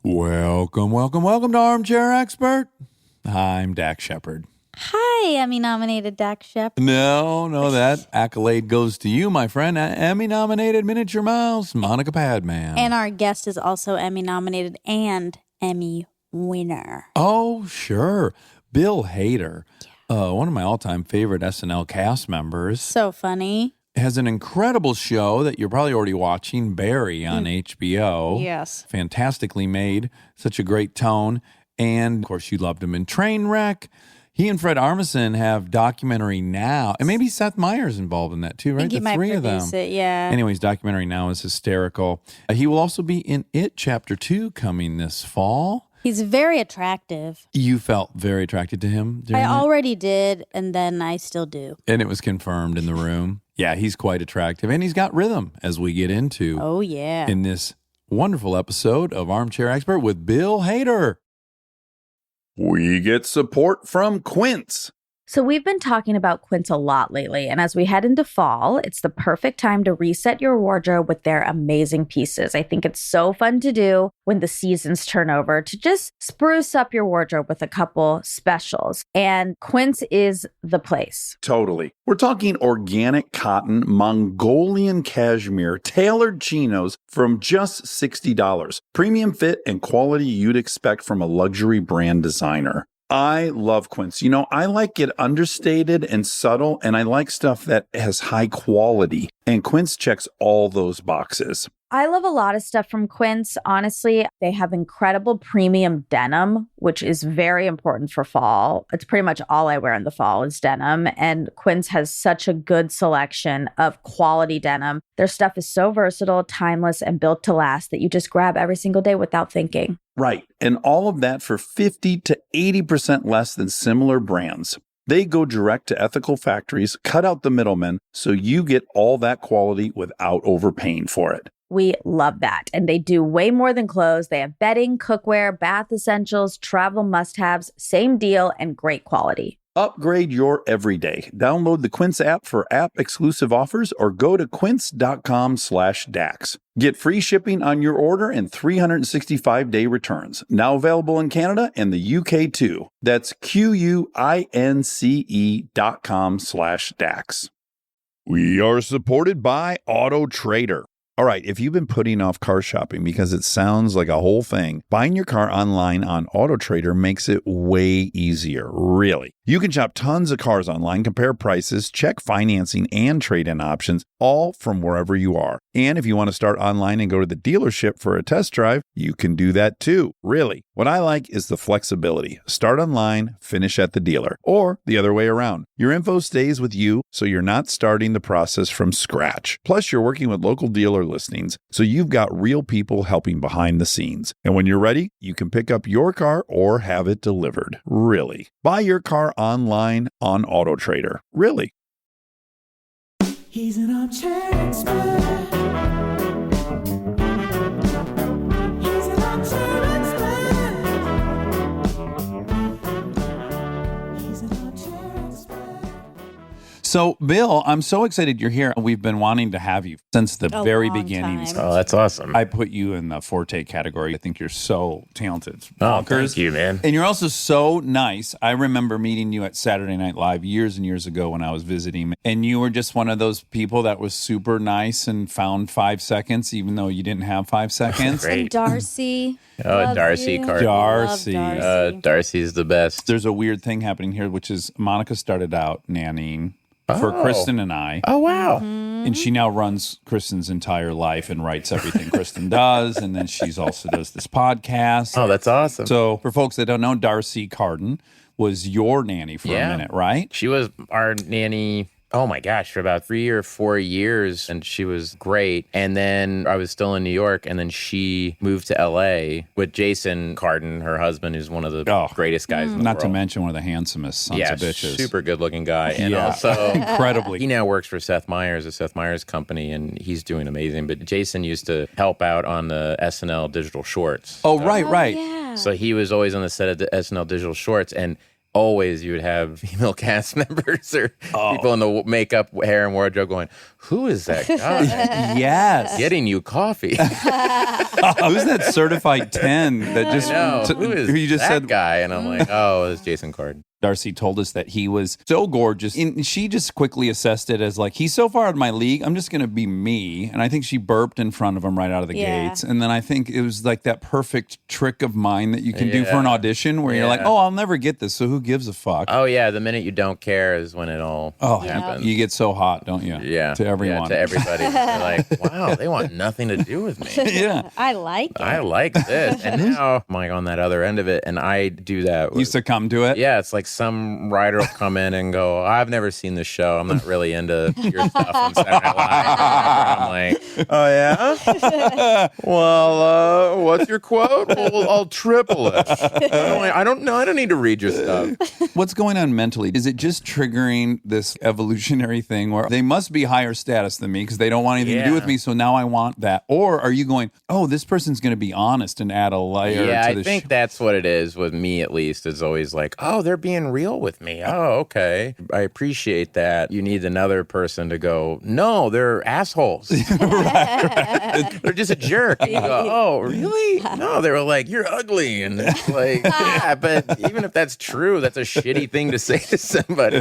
Welcome to Armchair Expert. I'm Dak Shepard. Hi, Emmy-nominated Dak Shepard. No, that accolade goes to you, my friend. Emmy-nominated miniature mouse, Monica Padman. And our guest is also Emmy-nominated and Emmy winner. Oh, sure. Bill Hader, one of my all-time favorite SNL cast members. So funny. Has an incredible show that you're probably already watching, Barry, on HBO. Yes. Fantastically made. Such a great tone. And, of course, you loved him in Trainwreck. He and Fred Armisen have documentary now. And maybe Seth Meyers involved in that, too, right? I think he might produce it, yeah. Anyways, documentary now is hysterical. He will also be in It Chapter 2 coming this fall. He's very attractive. You felt very attracted to him during I that? already did, and then I still do. And it was confirmed in the room. Yeah, he's quite attractive. And he's got rhythm, as we get into. Oh, yeah. In this wonderful episode of Armchair Expert with Bill Hader. We get support from Quince. So we've been talking about Quince a lot lately, and as we head into fall, it's the perfect time to reset your wardrobe with their amazing pieces. I think it's so fun to do when the seasons turn over to just spruce up your wardrobe with a couple specials, and Quince is the place. Totally. We're talking organic cotton, Mongolian cashmere, tailored chinos from just $60. Premium fit and quality you'd expect from a luxury brand designer. I love Quince. You know, I like it understated and subtle, and I like stuff that has high quality. And Quince checks all those boxes. I love a lot of stuff from Quince. Honestly, they have incredible premium denim, which is very important for fall. It's pretty much all I wear in the fall is denim. And Quince has such a good selection of quality denim. Their stuff is so versatile, timeless, and built to last that you just grab every single day without thinking. Right. And all of that for 50 to 80% less than similar brands. They go direct to ethical factories, cut out the middlemen, so you get all that quality without overpaying for it. We love that. And they do way more than clothes. They have bedding, cookware, bath essentials, travel must-haves, same deal, and great quality. Upgrade your everyday. Download the Quince app for app-exclusive offers or go to quince.com/dax. Get free shipping on your order and 365-day returns. Now available in Canada and the UK too. That's QUINCE.com/dax. We are supported by Auto Trader. All right, if you've been putting off car shopping because it sounds like a whole thing, buying your car online on Auto Trader makes it way easier, really. You can shop tons of cars online, compare prices, check financing and trade-in options, all from wherever you are. And if you want to start online and go to the dealership for a test drive, you can do that too, really. What I like is the flexibility. Start online, finish at the dealer, or the other way around. Your info stays with you, so you're not starting the process from scratch. Plus, you're working with local dealer listings, so you've got real people helping behind the scenes. And when you're ready, you can pick up your car or have it delivered. Really. Buy your car online on Auto Trader. Really. He's an armchair expert. He's an armchair expert. He's an armchair expert. So, Bill, I'm so excited you're here. We've been wanting to have you since the very long beginnings. time. Oh, that's awesome. I put you in the Forte category. I think you're so talented. It's Oh, bonkers. thank you, man. And you're also so nice. I remember meeting you at Saturday Night Live years and years ago when I was visiting. And you were just one of those people that was super nice and found 5 seconds, even though you didn't have 5 seconds. Great. And Darcy. Oh, love Darcy you. Carter. Darcy. Love Darcy. Darcy's the best. There's a weird thing happening here, which is Monica started out nannying for Oh. Kristen and I. Oh, wow. And she now runs Kristen's entire life and writes everything Kristen does. And then she's also does this podcast. Oh, that's awesome. So for folks that don't know, Darcy Carden was your nanny for a Yeah. minute, right? She was our nanny, oh my gosh, for about 3 or 4 years, and she was great. And then I was still in New York, and then she moved to LA with Jason Carden, her husband, who's one of the greatest guys in the Not world. to mention one of the handsomest sons of bitches. super good looking guy. And Yeah. also, Incredibly. he now works for Seth Meyers, the Seth Meyers company, and he's doing amazing. But Jason used to help out on the SNL digital shorts. Oh, right. Yeah. So he was always on the set of the SNL digital shorts, and always you would have female cast members or people in the makeup, hair, and wardrobe going, who is that guy? Yes. Getting you coffee. Who's that certified 10 that just No, who is you just that said guy? And I'm like, oh, it's Jason Carden. Darcy told us that he was so gorgeous. And she just quickly assessed it as like, he's so far out of my league, I'm just going to be me. And I think she burped in front of him right out of the gates. And then I think it was like that perfect trick of mine that you can do for an audition where you're like, oh, I'll never get this, so who gives a fuck? Oh, yeah. The minute you don't care is when it all happens. You get so hot, don't you? Yeah. To everyone. Yeah, to everybody. They're like, wow, they want nothing to do with me. Yeah. I like it. I like this. And now I'm like on that other end of it. And I do that. You succumb to it? Yeah, it's like some writer will come in and go, I've never seen this show. I'm not really into your stuff on Saturday Night Live. I'm like, oh, yeah? Well, what's your quote? Well, I'll triple it. I don't know. I don't need to read your stuff. What's going on mentally? Is it just triggering this evolutionary thing where they must be higher status than me because they don't want anything to do with me, so now I want that? Or are you going, oh, this person's going to be honest and add a layer to the I think that's what it is with me, at least. It's always like, oh, they're being real with me. Oh, okay. I appreciate that. You need another person to go, no, they're assholes. They're just a jerk. And you go, oh, really? No, they were like, you're ugly. And it's like, yeah, but even if that's true, that's a shitty thing to say to somebody.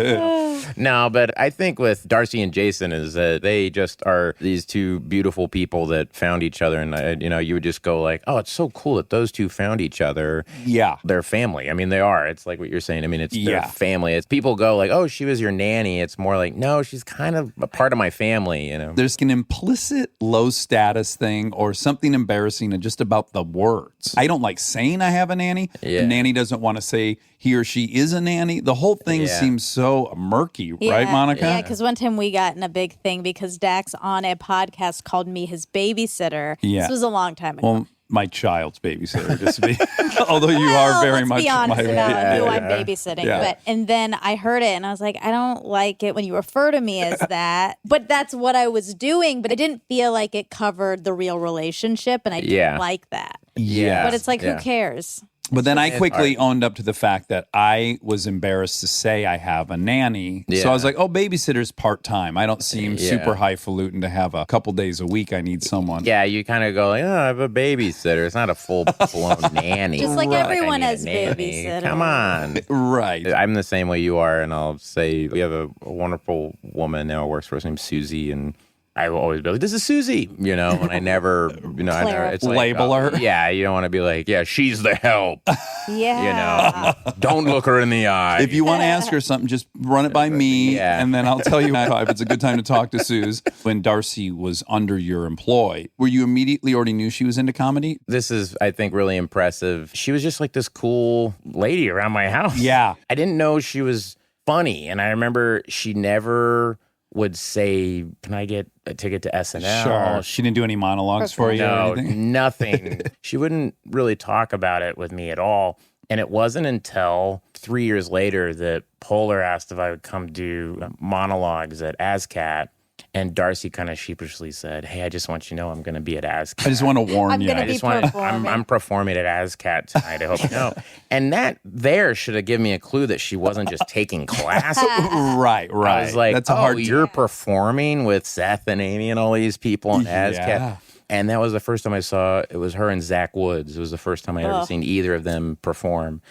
No, but I think with Darcy and Jason is that they just are these two beautiful people that found each other. And, you would just go like, oh, it's so cool that those two found each other. Yeah. They're family. I mean, they are. It's like what you're saying. I mean, it's their family. It's people go like, oh, she was your nanny. It's more like, no, she's kind of a part of my family, There's an implicit low status thing or something embarrassing just about the words. I don't like saying I have a nanny. Yeah. The nanny doesn't want to say he or she is a nanny. The whole thing seems so murky, right, Monica? Yeah, because one time we got in a big thing because Dax on a podcast called me his babysitter. Yeah. This was a long time ago. Well, my child's babysitter, just to be, although you are very much be honest my about who I'm babysitting. Yeah. And then I heard it and I was like, I don't like it when you refer to me as that. But that's what I was doing. But I didn't feel like it covered the real relationship. And I didn't like that. Yeah. But it's like, who cares? But then I quickly owned up to the fact that I was embarrassed to say I have a nanny. Yeah. So I was like, oh, babysitter's part-time. I don't seem super highfalutin to have a couple days a week I need someone. Yeah, you kind of go like, oh, I have a babysitter. It's not a full-blown nanny. Just like everyone has nanny. babysitter. Come on. Right. I'm the same way you are, and I'll say we have a wonderful woman now who works for us named Susie, and I will always be like, this is Susie, and I never, it's like, label her. Yeah, you don't want to be like, yeah, she's the help. Yeah. Don't look her in the eye. If you want to ask her something, just run it by me, Yeah. and then I'll tell you if it's a good time to talk to Suze. When Darcy was under your employ, were you immediately already knew she was into comedy? This is, I think, really impressive. She was just like this cool lady around my house. Yeah. I didn't know she was funny, and I remember she never would say, can I get a ticket to SNL? Sure. She didn't do any monologues for you or No, anything? nothing. She wouldn't really talk about it with me at all. And it wasn't until 3 years later that Polar asked if I would come do monologues at ASCAT. And Darcy kind of sheepishly said, hey, I just want you to know I'm going to be at ASCAT. I just want to warn I'm you. gonna I be just want performing. I'm performing at ASCAT tonight. I hope you know. And that there should have given me a clue that she wasn't just taking classes. Right. I was like, That's a hard you're performing with Seth and Amy and all these people on ASCAT. Yeah. And that was the first time I saw, it was her and Zach Woods. It was the first time I'd ever seen either of them perform.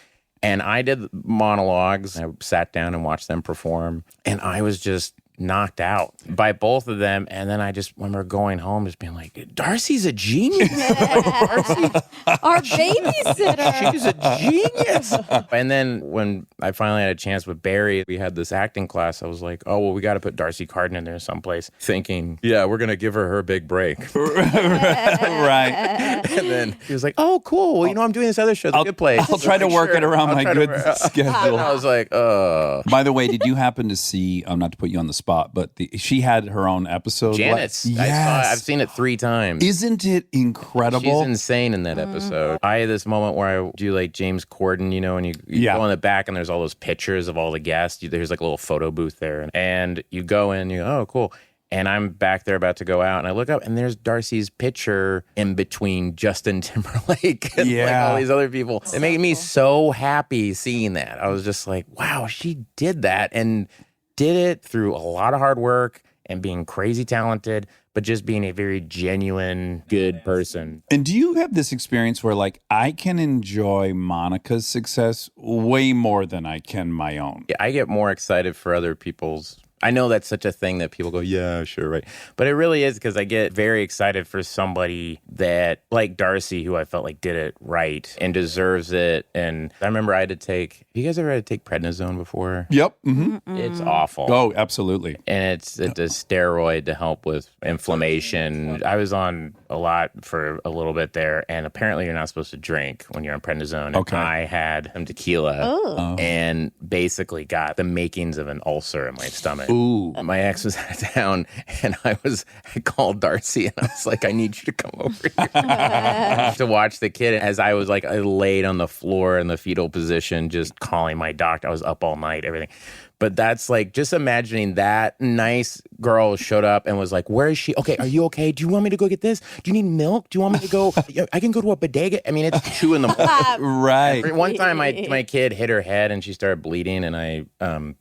And I did monologues. I sat down and watched them perform. And I was just knocked out by both of them. And then I just remember going home just being like, Darcy's a genius. Darcy, Our babysitter. she's a genius. And then when I finally had a chance with Barry, we had this acting class. I was like, oh, well, we got to put Darcy Carden in there someplace. Thinking, yeah, we're going to give her big break. Right. And then he was like, oh, cool. Well, I'm doing this other show, The Good Place. I'll try to work it around my good schedule. And I was like, By the way, did you happen to see, not to put you on the spot, but she had her own episode? Janet's. Yes. I've seen it 3 times. Isn't it incredible? She's insane in that episode. I had this moment where I do like James Corden, and you go in the back and there's all those pictures of all the guests. There's like a little photo booth there. And you go in, you go, oh, cool. And I'm back there about to go out, and I look up, and there's Darcy's picture in between Justin Timberlake and like all these other people. It made me so happy seeing that. I was just like, wow, she did that and did it through a lot of hard work and being crazy talented, but just being a very genuine, good person. And do you have this experience where, like, I can enjoy Monica's success way more than I can my own? I get more excited for other people's. I know that's such a thing that people go, yeah, sure, right. But it really is, because I get very excited for somebody that, like Darcy, who I felt like did it right and deserves it. And I remember I had to take, you guys ever had to take prednisone before? Yep. Mm-hmm. It's awful. Oh, absolutely. And it's a steroid to help with inflammation. I was on a lot for a little bit there, and apparently you're not supposed to drink when you're on prednisone. Okay. And I had some tequila and basically got the makings of an ulcer in my stomach. Ooh. My ex was out of town, and I called Darcy, and I was like, I need you to come over here to watch the kid. As I was like, I laid on the floor in the fetal position, just calling my doctor. I was up all night, everything. But that's like, just imagining that nice girl showed up and was like, where is she? Okay, are you okay? Do you want me to go get this? Do you need milk? Do you want me to go? I can go to a bodega. I mean, it's 2 a.m. Right. One time my kid hit her head and she started bleeding, and I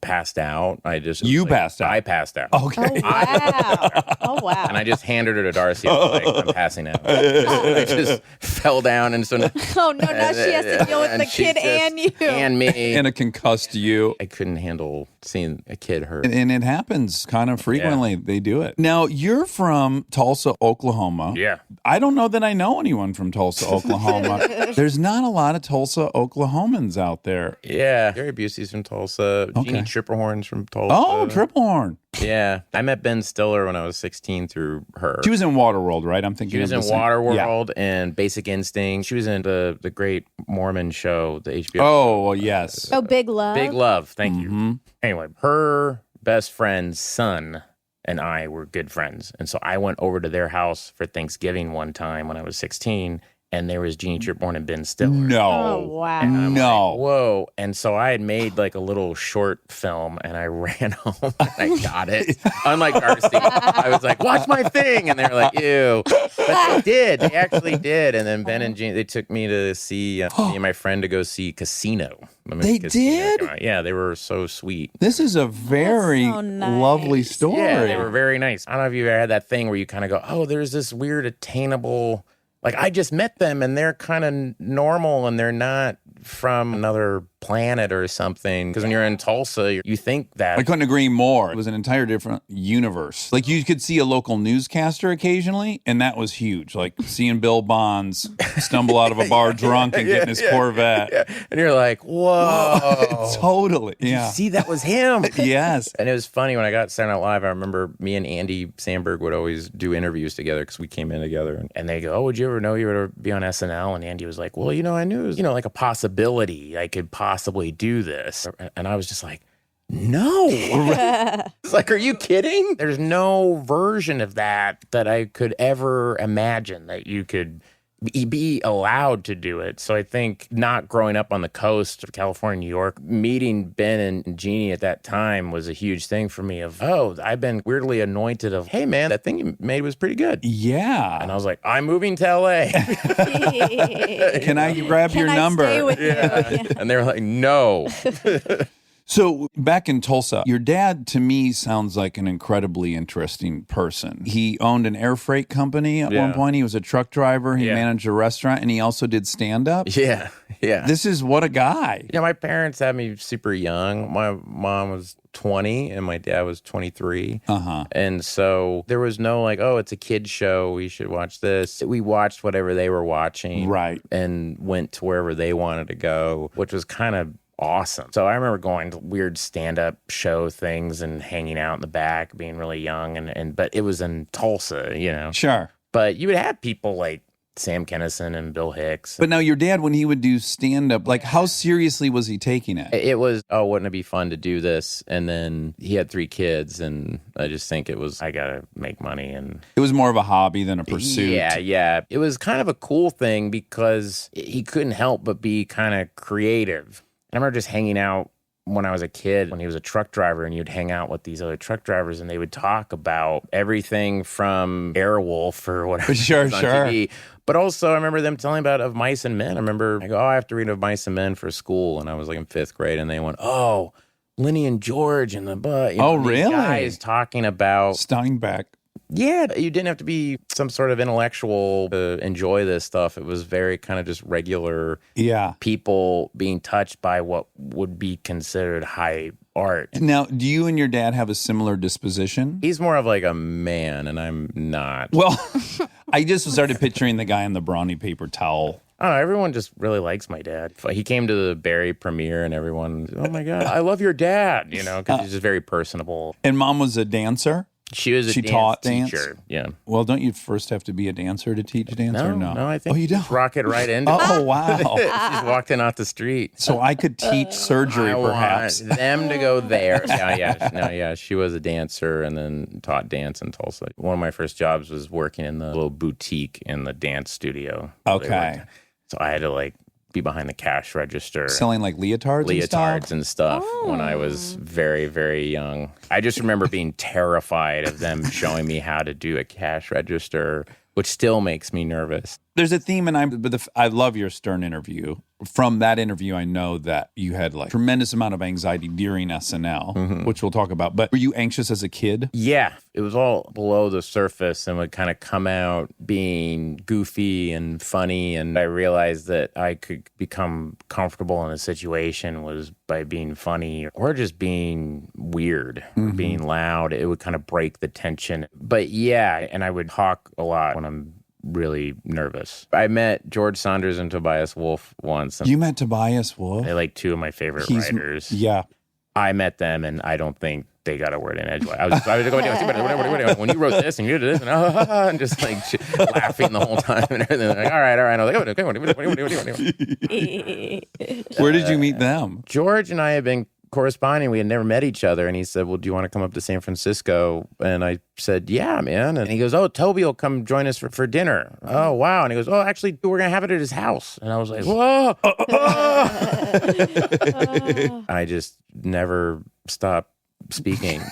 passed out. Passed out? I passed out. Okay. Oh, wow. And I just handed her to Darcy. I was like, I'm passing out. I just fell down, and so Oh, no, now she has to deal with the she kid just- and you. and me. And it concussed you. I couldn't handle seeing a kid hurt. And it happens kind of frequently. They do it. Now, you're from Tulsa, Oklahoma. Yeah. I don't know that I know anyone from Tulsa, Oklahoma. There's not a lot of Tulsa, Oklahomans out there. Yeah. Gary Busey's from Tulsa. Okay. Jeannie Tripplehorn's from Tulsa. Oh, Triple Horn. Yeah. I met Ben Stiller when I was 16 through her. She was in Waterworld, right? I'm thinking She was of in the same- Yeah. Waterworld and Basic Instinct. She was in the Great Mormon Show, the HBO. Oh, well, yes. Oh, Big Love. Big Love. Thank you. Mhm. Anyway, her best friend's son and I were good friends. And so I went over to their house for Thanksgiving one time when I was 16, and there was Jeannie Tripplehorn and Ben Stiller. No. Oh, wow. And I'm No. like, whoa. And so I had made like a little short film, and I ran home and I got it. Unlike Darcy, I was like, watch my thing. And they were like, ew. But they did. They actually did. And then Ben and Jean, they took me to see, me and my friend to go see Casino. The movie They Casino did? came out. Yeah, they were so sweet. This is a very so nice. lovely story. Yeah, they were very nice. I don't know if you ever had that thing where you kind of go, oh, there's this weird attainable, like I just met them and they're kind of normal and they're not from another planet or something. Because when you're in Tulsa, you think that. I couldn't agree more. It was an entire different universe. Like you could see a local newscaster occasionally, and that was huge. Like seeing Bill Bonds stumble out of a bar drunk and getting his Corvette. Yeah. And you're like, whoa. Totally. Yeah. See, that was him. Yes. And it was funny when I got Saturday Night Live. I remember me and Andy Samberg would always do interviews together because we came in together. And they go, oh, would you ever know you would be on SNL? And Andy was like, well, I knew it was, like a possibility I could possibly do this. And I was just like, no. It's like, are you kidding? There's no version of that I could ever imagine that you could be allowed to do it. So I think not growing up on the coast of California, New York, meeting Ben and Jeannie at that time was a huge thing for me of, oh, I've been weirdly anointed of, hey man, that thing you made was pretty good. Yeah. And I was like, I'm moving to LA. Can I grab your Can I number? stay with you? Yeah. And they were like, no. So back in Tulsa, your dad to me sounds like an incredibly interesting person. He owned an air freight company at one point. He was a truck driver. He managed a restaurant, and he also did stand-up. Yeah. This is what a guy. My parents had me super young. My mom was 20 and my dad was 23. And so there was no like, oh, it's a kid's show, we should watch this. We watched whatever they were watching. Right. And went to wherever they wanted to go, which was kind of awesome. So I remember going to weird stand-up show things and hanging out in the back, being really young. But it was in Tulsa, Sure. But you would have people like Sam Kinison and Bill Hicks. But now your dad, when he would do stand-up, like how seriously was he taking it? It was, oh, wouldn't it be fun to do this? And then he had 3 kids, and I just think it was, I got to make money. And It was more of a hobby than a pursuit. Yeah. It was kind of a cool thing because he couldn't help but be kind of creative. I remember just hanging out when I was a kid, when he was a truck driver, and you'd hang out with these other truck drivers and they would talk about everything from Airwolf or whatever. Sure, was on sure. TV. But also, I remember them telling about Of Mice and Men. I remember, I go, I have to read Of Mice and Men for school. And I was like in 5th grade, and they went, oh, Lenny and George and the butt. Really? Guys talking about Steinbeck. yeah, you didn't have to be some sort of intellectual to enjoy this stuff. It was very kind of just regular Yeah. people being touched by what would be considered high art. Now, do you and your dad have a similar disposition? He's more of like a man, and I'm not. Well, I just started picturing the guy in the brawny paper towel. I don't know, everyone just really likes my dad. He came to the Barry premiere, and everyone, oh my God, I love your dad, because he's just very personable. And mom was a dancer? She was a She dance taught teacher. dance? Yeah. Well, don't you first have to be a dancer to teach dance or no? No, I think Oh, you don't? just rock it right into it. Oh, wow. She just walked in off the street. So I could teach surgery, I perhaps. want them to go there. Yeah. She was a dancer and then taught dance in Tulsa. One of my first jobs was working in the little boutique in the dance studio. Okay. So I had to be behind the cash register. Selling like leotards And stuff when I was very, very young. I just remember being terrified of them showing me how to do a cash register, which still makes me nervous. There's a theme, and I love your Stern interview. From that interview, I know that you had tremendous amount of anxiety during SNL, which we'll talk about. But were you anxious as a kid? Yeah, it was all below the surface and would kind of come out being goofy and funny. And I realized that I could become comfortable in a situation was by being funny or just being weird or being loud. It would kind of break the tension. But yeah, and I would talk a lot when I'm really nervous. I met George Saunders and Tobias Wolff once. You met Tobias Wolff? They're like two of my favorite writers. Yeah. I met them, and I don't think they got a word in edgewise. I was going, when you wrote this and you did this, and just laughing the whole time and everything. Like, all right. I was like, Where did you meet them? George and I had been corresponding. We had never met each other, and he said, well, do you want to come up to San Francisco? And I said, yeah, man. And he goes, oh, Toby will come join us for dinner. Oh, wow. And he goes, oh, actually, we're going to have it at his house. And I was like, whoa. I just never stopped speaking.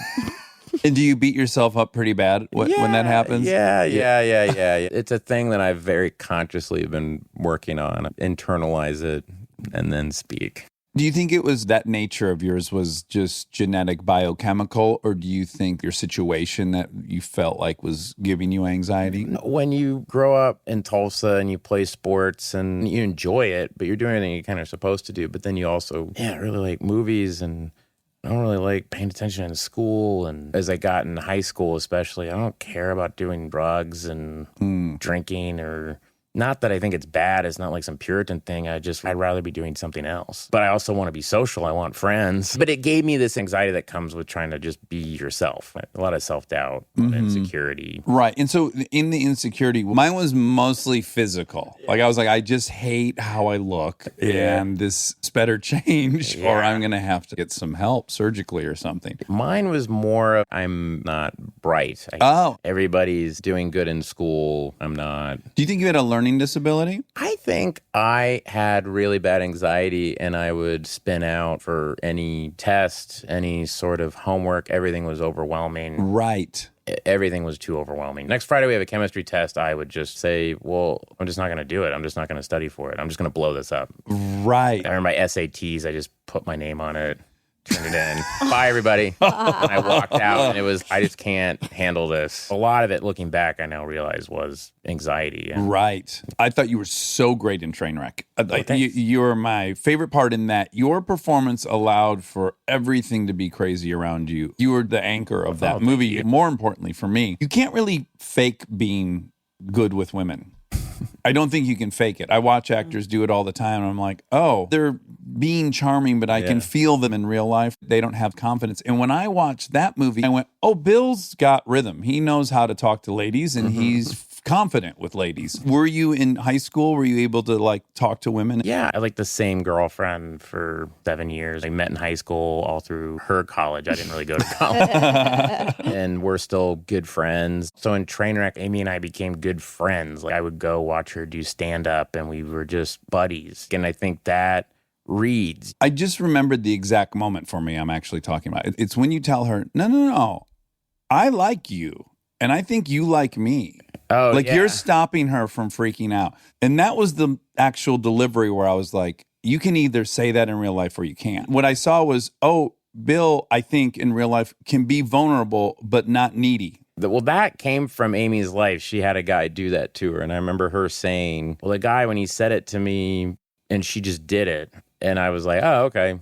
And do you beat yourself up pretty bad when that happens? Yeah. It's a thing that I've very consciously been working on. Internalize it and then speak. Do you think it was that nature of yours was just genetic biochemical, or do you think your situation that you felt like was giving you anxiety? When you grow up in Tulsa and you play sports and you enjoy it, but you're doing anything you kind of supposed to do, but then you also, really like movies, and I don't really like paying attention in school. And as I got in high school especially, I don't care about doing drugs and drinking or... Not that I think it's bad. It's not like some Puritan thing. I'd rather be doing something else. But I also want to be social. I want friends. But it gave me this anxiety that comes with trying to just be yourself. A lot of self-doubt, insecurity. Right. And so in the insecurity, mine was mostly physical. Like I was like, I just hate how I look and this better change or I'm going to have to get some help surgically or something. Mine was more, I'm not bright. Everybody's doing good in school. I'm not. Do you think you had a learning disability? I think I had really bad anxiety and I would spin out for any test, any sort of homework. Everything was overwhelming. Right. Everything was too overwhelming. Next Friday, we have a chemistry test. I would just say, well, I'm just not going to do it. I'm just not going to study for it. I'm just going to blow this up. Right. I remember my SATs, I just put my name on it. Turned it in. Bye, everybody. And I walked out, and I just can't handle this. A lot of it, looking back, I now realize was anxiety. Right. I thought you were so great in Trainwreck. You were my favorite part in that your performance allowed for everything to be crazy around you. You were the anchor of that movie. More importantly for me, you can't really fake being good with women. I don't think you can fake it. I watch actors do it all the time, and I'm like, oh, they're being charming, but I can feel them in real life. They don't have confidence. And when I watched that movie, I went, oh, Bill's got rhythm. He knows how to talk to ladies, and he's confident with ladies. Were you in high school? Were you able to talk to women? Yeah, I the same girlfriend for 7 years. I met in high school all through her college. I didn't really go to college. And we're still good friends. So in Trainwreck, Amy and I became good friends. I would go watch her do stand-up, and we were just buddies. And I think that reads. I just remembered the exact moment for me I'm actually talking about. It's when you tell her, no, I like you. And I think you like me. Oh, Like yeah. you're stopping her from freaking out. And that was the actual delivery where I was like, you can either say that in real life or you can't. What I saw was, Bill, I think in real life can be vulnerable, but not needy. Well, that came from Amy's life. She had a guy do that to her. And I remember her saying, well, the guy, when he said it to me and she just did it. And I was like, oh, okay.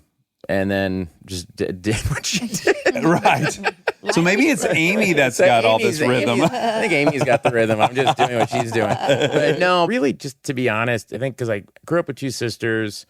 And then just did what she did. Right. So maybe it's Amy that's got all this rhythm. I think Amy's got the rhythm. I'm just doing what she's doing. But no, really, just to be honest, I think because I grew up with two sisters.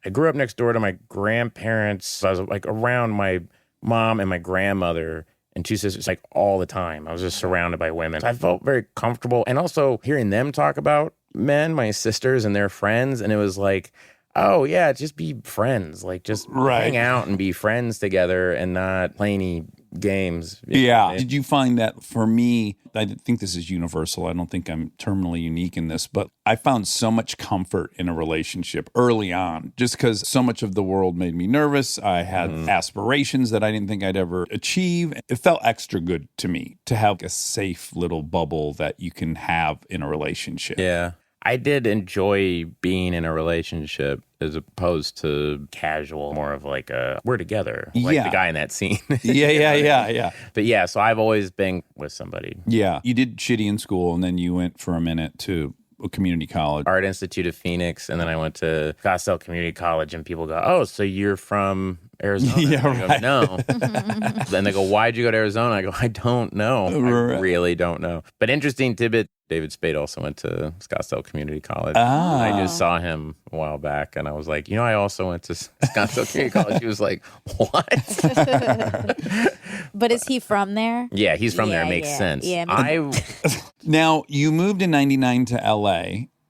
I grew up next door to my grandparents. I was like around my mom and my grandmother and two sisters like all the time. I was just surrounded by women. I felt very comfortable. And also hearing them talk about men, my sisters and their friends. And it was like, oh, yeah, just be friends. Like, just hang out and be friends together and not play any games. Yeah. Did you find that for me, I think this is universal. I don't think I'm terminally unique in this, but I found so much comfort in a relationship early on just because so much of the world made me nervous. I had aspirations that I didn't think I'd ever achieve. It felt extra good to me to have a safe little bubble that you can have in a relationship. Yeah. I did enjoy being in a relationship as opposed to casual, more of like we're together, like the guy in that scene. Yeah. But yeah, so I've always been with somebody. Yeah. You did shitty in school and then you went for a minute to a community college. Art Institute of Phoenix, and then I went to Scottsdale Community College, and people go, oh, so you're from Arizona? Yeah, I go, right. no. Then they go, why'd you go to Arizona? I go, I don't know. I really don't know. But interesting tidbit, David Spade also went to Scottsdale Community College. Ah. I just saw him a while back, and I was like, I also went to Scottsdale Community College. He was like, what? But is he from there? Yeah, he's from there. It Yeah, makes yeah. sense. Yeah, Now, you moved in 99 to LA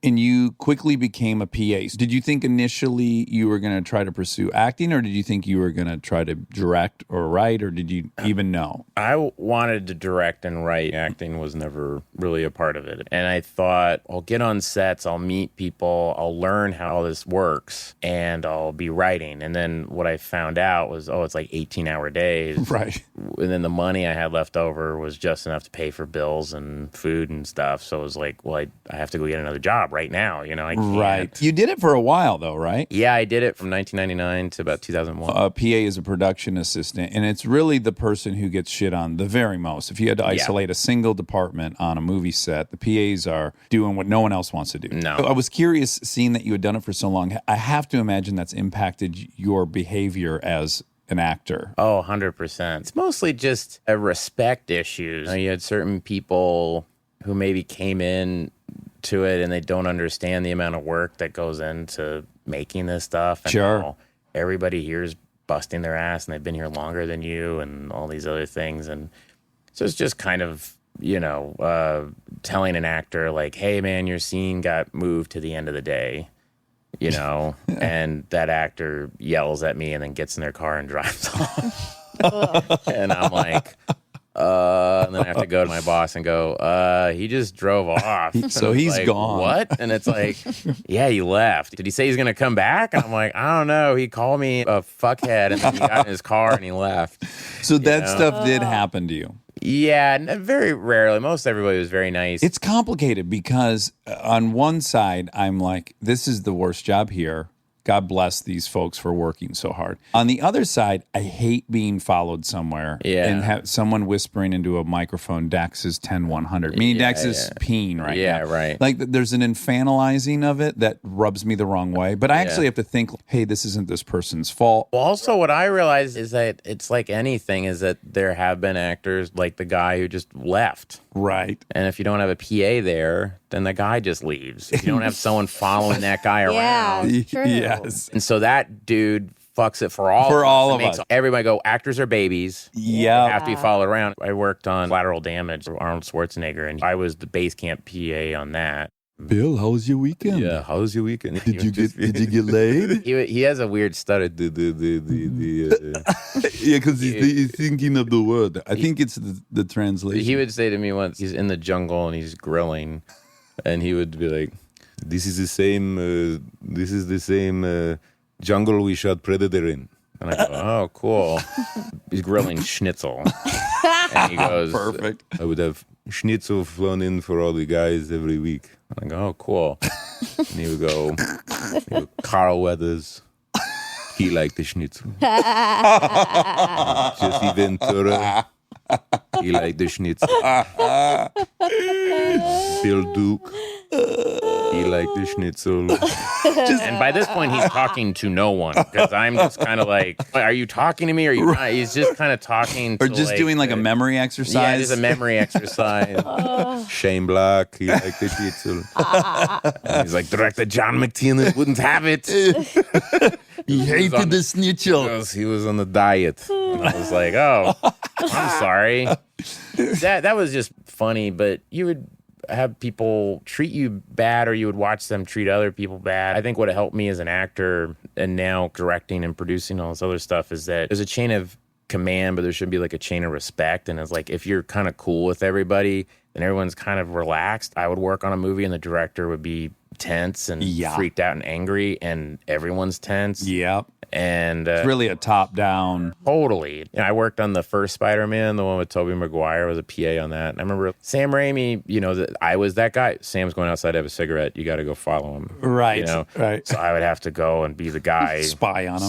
and you quickly became a PA. Did you think initially you were going to try to pursue acting, or did you think you were going to try to direct or write, or did you even know? I wanted to direct and write. Acting was never really a part of it. And I thought, I'll get on sets, I'll meet people, I'll learn how all this works, and I'll be writing. And then what I found out was, it's like 18-hour days. Right. And then the money I had left over was just enough to pay for bills and food and stuff. So it was like, well, I have to go get another job right now. I can't. Right. You did it for a while, though, right? Yeah, I did it from 1999 to about 2001. A PA is a production assistant, and it's really the person who gets shit on the very most. If you had to isolate a single department on a movie set, the PAs are doing what no one else wants to do. No. I was curious, seeing that you had done it for so long, I have to imagine that's impacted your behavior as an actor. Oh, 100%. It's mostly just a respect issue. You had certain people who maybe came in to it and they don't understand the amount of work that goes into making this stuff. And Sure. Everybody here is busting their ass and they've been here longer than you and all these other things. And so it's just kind of, telling an actor like, hey, man, your scene got moved to the end of the day. And that actor yells at me and then gets in their car and drives off. And I'm like, and then I have to go to my boss and go, he just drove off. So he's like, gone. What? And it's like, yeah, he left. Did he say he's going to come back? And I'm like, I don't know. He called me a fuckhead and then he got in his car and he left. So that stuff did happen to you. Yeah, very rarely. Most everybody was very nice. It's complicated because on one side, I'm like, this is the worst job here. God bless these folks for working so hard. On the other side, I hate being followed somewhere and have someone whispering into a microphone, Dax is 10-100. Meaning Dax is peeing right now. Yeah, right. Like there's an infantilizing of it that rubs me the wrong way. But I actually have to think, hey, this isn't this person's fault. Well, also what I realized is that it's like anything, is that there have been actors like the guy who just left. Right. And if you don't have a PA there, then the guy just leaves. If you don't have someone following that guy Yeah, around. it's true. Yes. And so that dude fucks it for all For of us. all It of makes us. Everybody go, actors are babies. Yeah. They have to be followed around. I worked on Collateral Damage for Arnold Schwarzenegger, and I was the base camp PA on that. Bill, how was your weekend? Yeah, how was your weekend? Did you get laid? He has a weird stutter. Yeah, because he's thinking of the word. I think it's the translation. He would say to me once, he's in the jungle and he's grilling, and he would be like, "This is the same jungle we shot Predator in. And I go, oh, cool. He's grilling schnitzel. And he goes, Perfect. I would have schnitzel flown in for all the guys every week. And I go, oh, cool. And he would go, Carl Weathers, he liked the schnitzel. Jesse Ventura, he liked the schnitzel. Bill Duke, he liked the schnitzel. And by this point, he's talking to no one because I'm just kind of like, are you talking to me? Or are you not? He's just kind of talking to Or just doing like a memory exercise. Yeah, just a memory exercise. Shane Black, he liked the schnitzel. And he's like, Director John McTiernan wouldn't have it. He hated the schnitzel. Because he was on the diet. And I was like, oh, I'm sorry. That was just funny, but you would have people treat you bad or you would watch them treat other people bad. I think what helped me as an actor and now directing and producing all this other stuff is that there's a chain of command, but there should be like a chain of respect. And it's like, if you're kind of cool with everybody, then everyone's kind of relaxed. I would work on a movie and the director would be tense and freaked out and angry, and everyone's tense. Yep. And It's really a top-down. totally. I worked on the first Spider-Man, the one with Tobey Maguire. I was a PA on that. And I remember Sam Raimi, I was that guy. Sam's going outside to have a cigarette. You got to go follow him. Right. Right. So I would have to go and be the guy. Spy on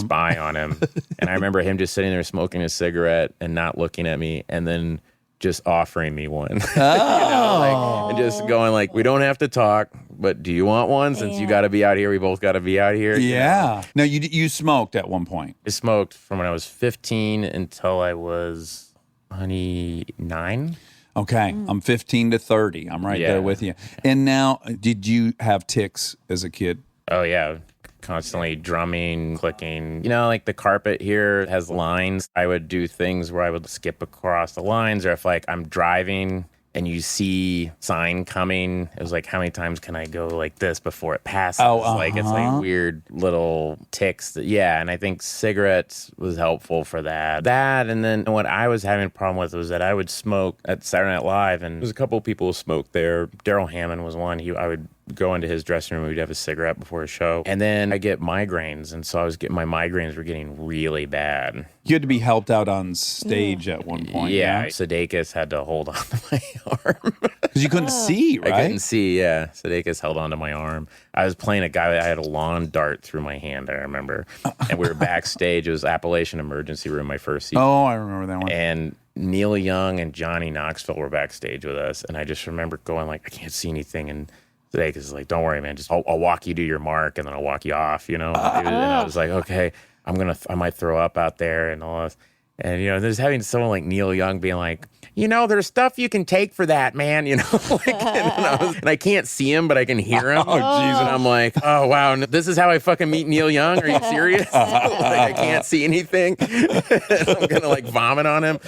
him. And I remember him just sitting there smoking a cigarette and not looking at me, and then just offering me one. And just going like, we don't have to talk, but do you want one? Since you got to be out here, we both got to be out here. Yeah. Now, you smoked at one point. I smoked from when I was 15 until I was 29. Okay. I'm 15 to 30. I'm right there with you. And now, did you have tics as a kid? Oh, yeah. Constantly drumming, clicking. Like the carpet here has lines. I would do things where I would skip across the lines, or if like I'm driving and you see sign coming, it was like, how many times can I go like this before it passes? Like it's like weird little ticks. And I think cigarettes was helpful for that. And then what I was having a problem with was that I would smoke at Saturday Night Live, and there's a couple of people who smoked there. Daryl Hammond was one. I would go into his dressing room, we'd have a cigarette before a show, and then I get migraines, and so my migraines were getting really bad. You had to be helped out on stage at one point. Yeah, Sudeikis had to hold on to my arm because you couldn't see, right? I couldn't see. Yeah, Sudeikis held on to my arm. I was playing a guy that had a lawn dart through my hand, I remember, and we were backstage. It was Appalachian Emergency Room, my first season. Oh, I remember that one. And Neil Young and Johnny Knoxville were backstage with us, and I just remember going like, I can't see anything, and Sudeikis is like, don't worry, man, just I'll walk you to your mark, and then I'll walk you off, And I was like, okay, I might throw up out there and all this. And, there's having someone like Neil Young being like, there's stuff you can take for that, man, and I can't see him, but I can hear him. Oh, jeez. And I'm like, oh, wow, this is how I fucking meet Neil Young? Are you serious? I can't see anything. I'm going to like vomit on him.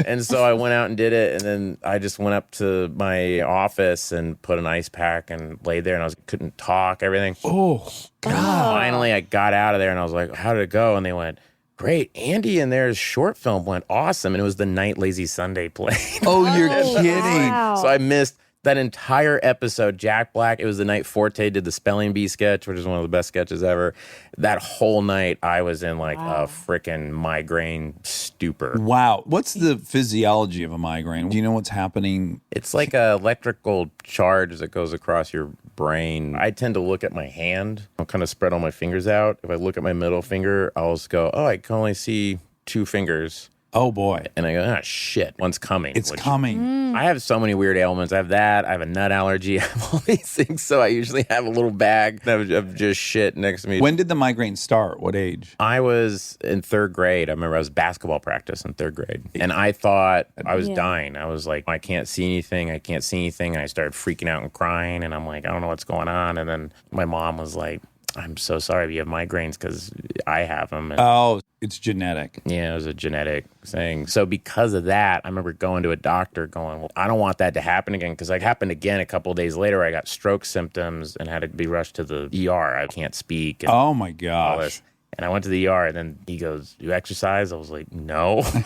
And so I went out and did it. And then I just went up to my office and put an ice pack and laid there, and I couldn't talk, everything. Oh, God. Finally, I got out of there, and I was like, how did it go? And they went, great. Andy and their short film went awesome. And it was the night Lazy Sunday played. Oh, you're kidding. Wow. So I missed that entire episode. Jack Black, it was the night Forte did the spelling bee sketch, which is one of the best sketches ever. That whole night, I was in like a freaking migraine stupor. Wow. What's the physiology of a migraine? Do you know what's happening? It's like an electrical charge that goes across your brain. I tend to look at my hand. I'll kind of spread all my fingers out. If I look at my middle finger, I'll just go, I can only see 2 fingers. Oh, boy. And I go, shit, one's coming. It's coming. I have so many weird ailments. I have that. I have a nut allergy. I have all these things. So I usually have a little bag of just shit next to me. When did the migraine start? What age? I was in 3rd grade. I remember I was basketball practice in 3rd grade. And I thought I was dying. I was like, I can't see anything. I can't see anything. And I started freaking out and crying. And I'm like, I don't know what's going on. And then my mom was like, I'm so sorry you have migraines because I have them. And it's genetic. yeah, it was a genetic thing. So because of that, I remember going to a doctor going, well, I don't want that to happen again, because it happened again a couple of days later. I got stroke symptoms and had to be rushed to the ER. I can't speak. And Oh, my all gosh. this. And I went to the ER, and then he goes, "You exercise?" I was like, "No." He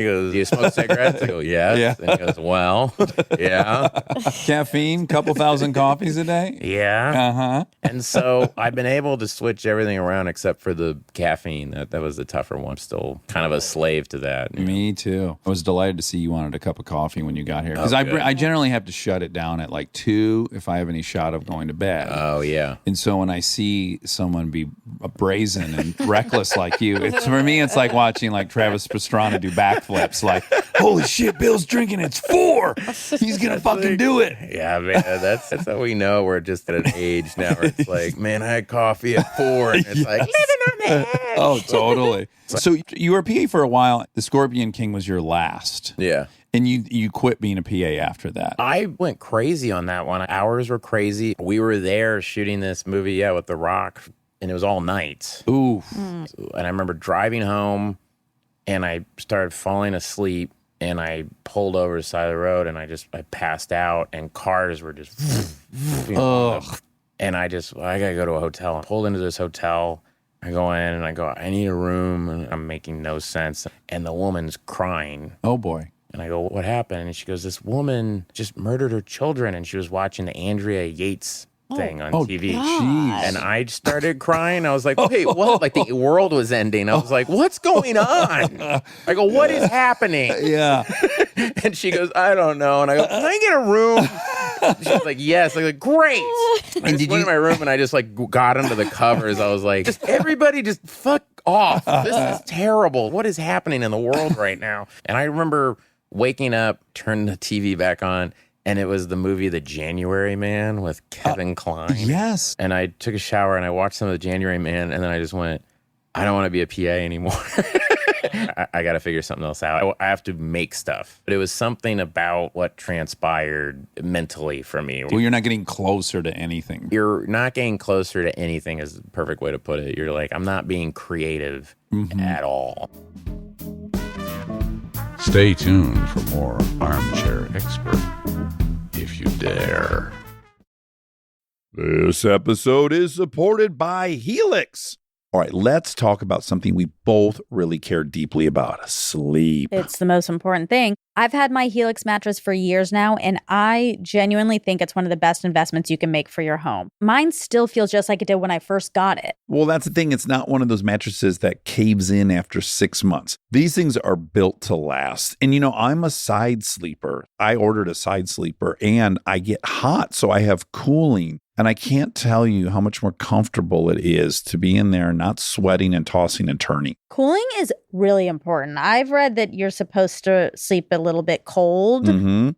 goes, "Do you smoke cigarettes?" I go, "Yes." Yeah. And he goes, "Well, yeah." Caffeine, couple thousand coffees a day. Yeah. Uh-huh. And so I've been able to switch everything around except for the caffeine. That was the tougher one. Still kind of a slave to that. Me too. I was delighted to see you wanted a cup of coffee when you got here because good. I generally have to shut it down at like 2 if I have any shot of going to bed. Oh, yeah. And so when I see someone be brazen and reckless like you, it's for me, it's like watching like Travis Pastrana do backflips. Like, holy shit, Bill's drinking. It's 4. He's gonna fucking do it. Yeah, man. That's how we know we're just at an age now where it's like, man, I had coffee at 4. And it's like, living on the edge. Oh, totally. So you were a PA for a while. The Scorpion King was your last. Yeah. And you quit being a PA after that. I went crazy on that one. Hours were crazy. We were there shooting this movie, with The Rock, and it was all night. Ooh. And I remember driving home, and I started falling asleep, and I pulled over to the side of the road, and I passed out, and cars were just, and I gotta go to a hotel. I pulled into this hotel. I go in, and I go, I need a room, and I'm making no sense. And the woman's crying. Oh, boy. And I go, what happened? And she goes, this woman just murdered her children. And she was watching the Andrea Yates thing on TV. Jeez. And I started crying. I was like, wait, what? Like the world was ending. I was like, what's going on? I go, what is happening? Yeah. And she goes, I don't know. And I go, can I get a room? She's like, yes. I go, great. I just went in my room and I just like got under the covers. I was like, everybody just fuck off. This is terrible. What is happening in the world right now? And I remember waking up, turning the TV back on, and it was the movie The January Man with Kevin Kline. Yes. And I took a shower and I watched some of The January Man, and then I just went, I don't want to be a PA anymore. I got to figure something else out. I have to make stuff. But it was something about what transpired mentally for me. Well, you're not getting closer to anything. You're not getting closer to anything is the perfect way to put it. You're like, I'm not being creative at all. Stay tuned for more Armchair Expert, if you dare. This episode is supported by Helix. All right, let's talk about something we both really care deeply about: sleep. It's the most important thing. I've had my Helix mattress for years now, and I genuinely think it's one of the best investments you can make for your home. Mine still feels just like it did when I first got it. Well, that's the thing. It's not one of those mattresses that caves in after 6 months. These things are built to last. And I'm a side sleeper. I ordered a side sleeper and I get hot, so I have cooling. And I can't tell you how much more comfortable it is to be in there, not sweating and tossing and turning. Cooling is really important. I've read that you're supposed to sleep a little bit cold.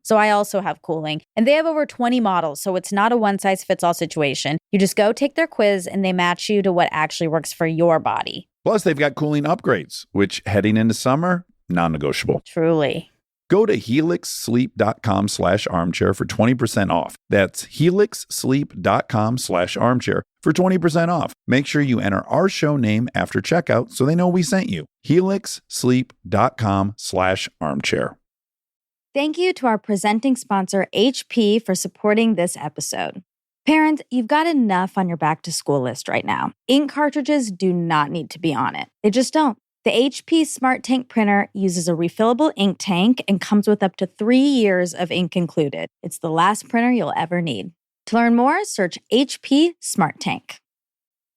So I also have cooling. And they have over 20 models, so it's not a one-size-fits-all situation. You just go take their quiz and they match you to what actually works for your body. Plus, they've got cooling upgrades, which heading into summer, non-negotiable. Truly. Go to helixsleep.com/armchair for 20% off. That's helixsleep.com/armchair for 20% off. Make sure you enter our show name after checkout so they know we sent you. helixsleep.com/armchair. Thank you to our presenting sponsor, HP, for supporting this episode. Parents, you've got enough on your back-to-school list right now. Ink cartridges do not need to be on it. They just don't. The HP Smart Tank printer uses a refillable ink tank and comes with up to 3 years of ink included. It's the last printer you'll ever need. To learn more, search HP Smart Tank.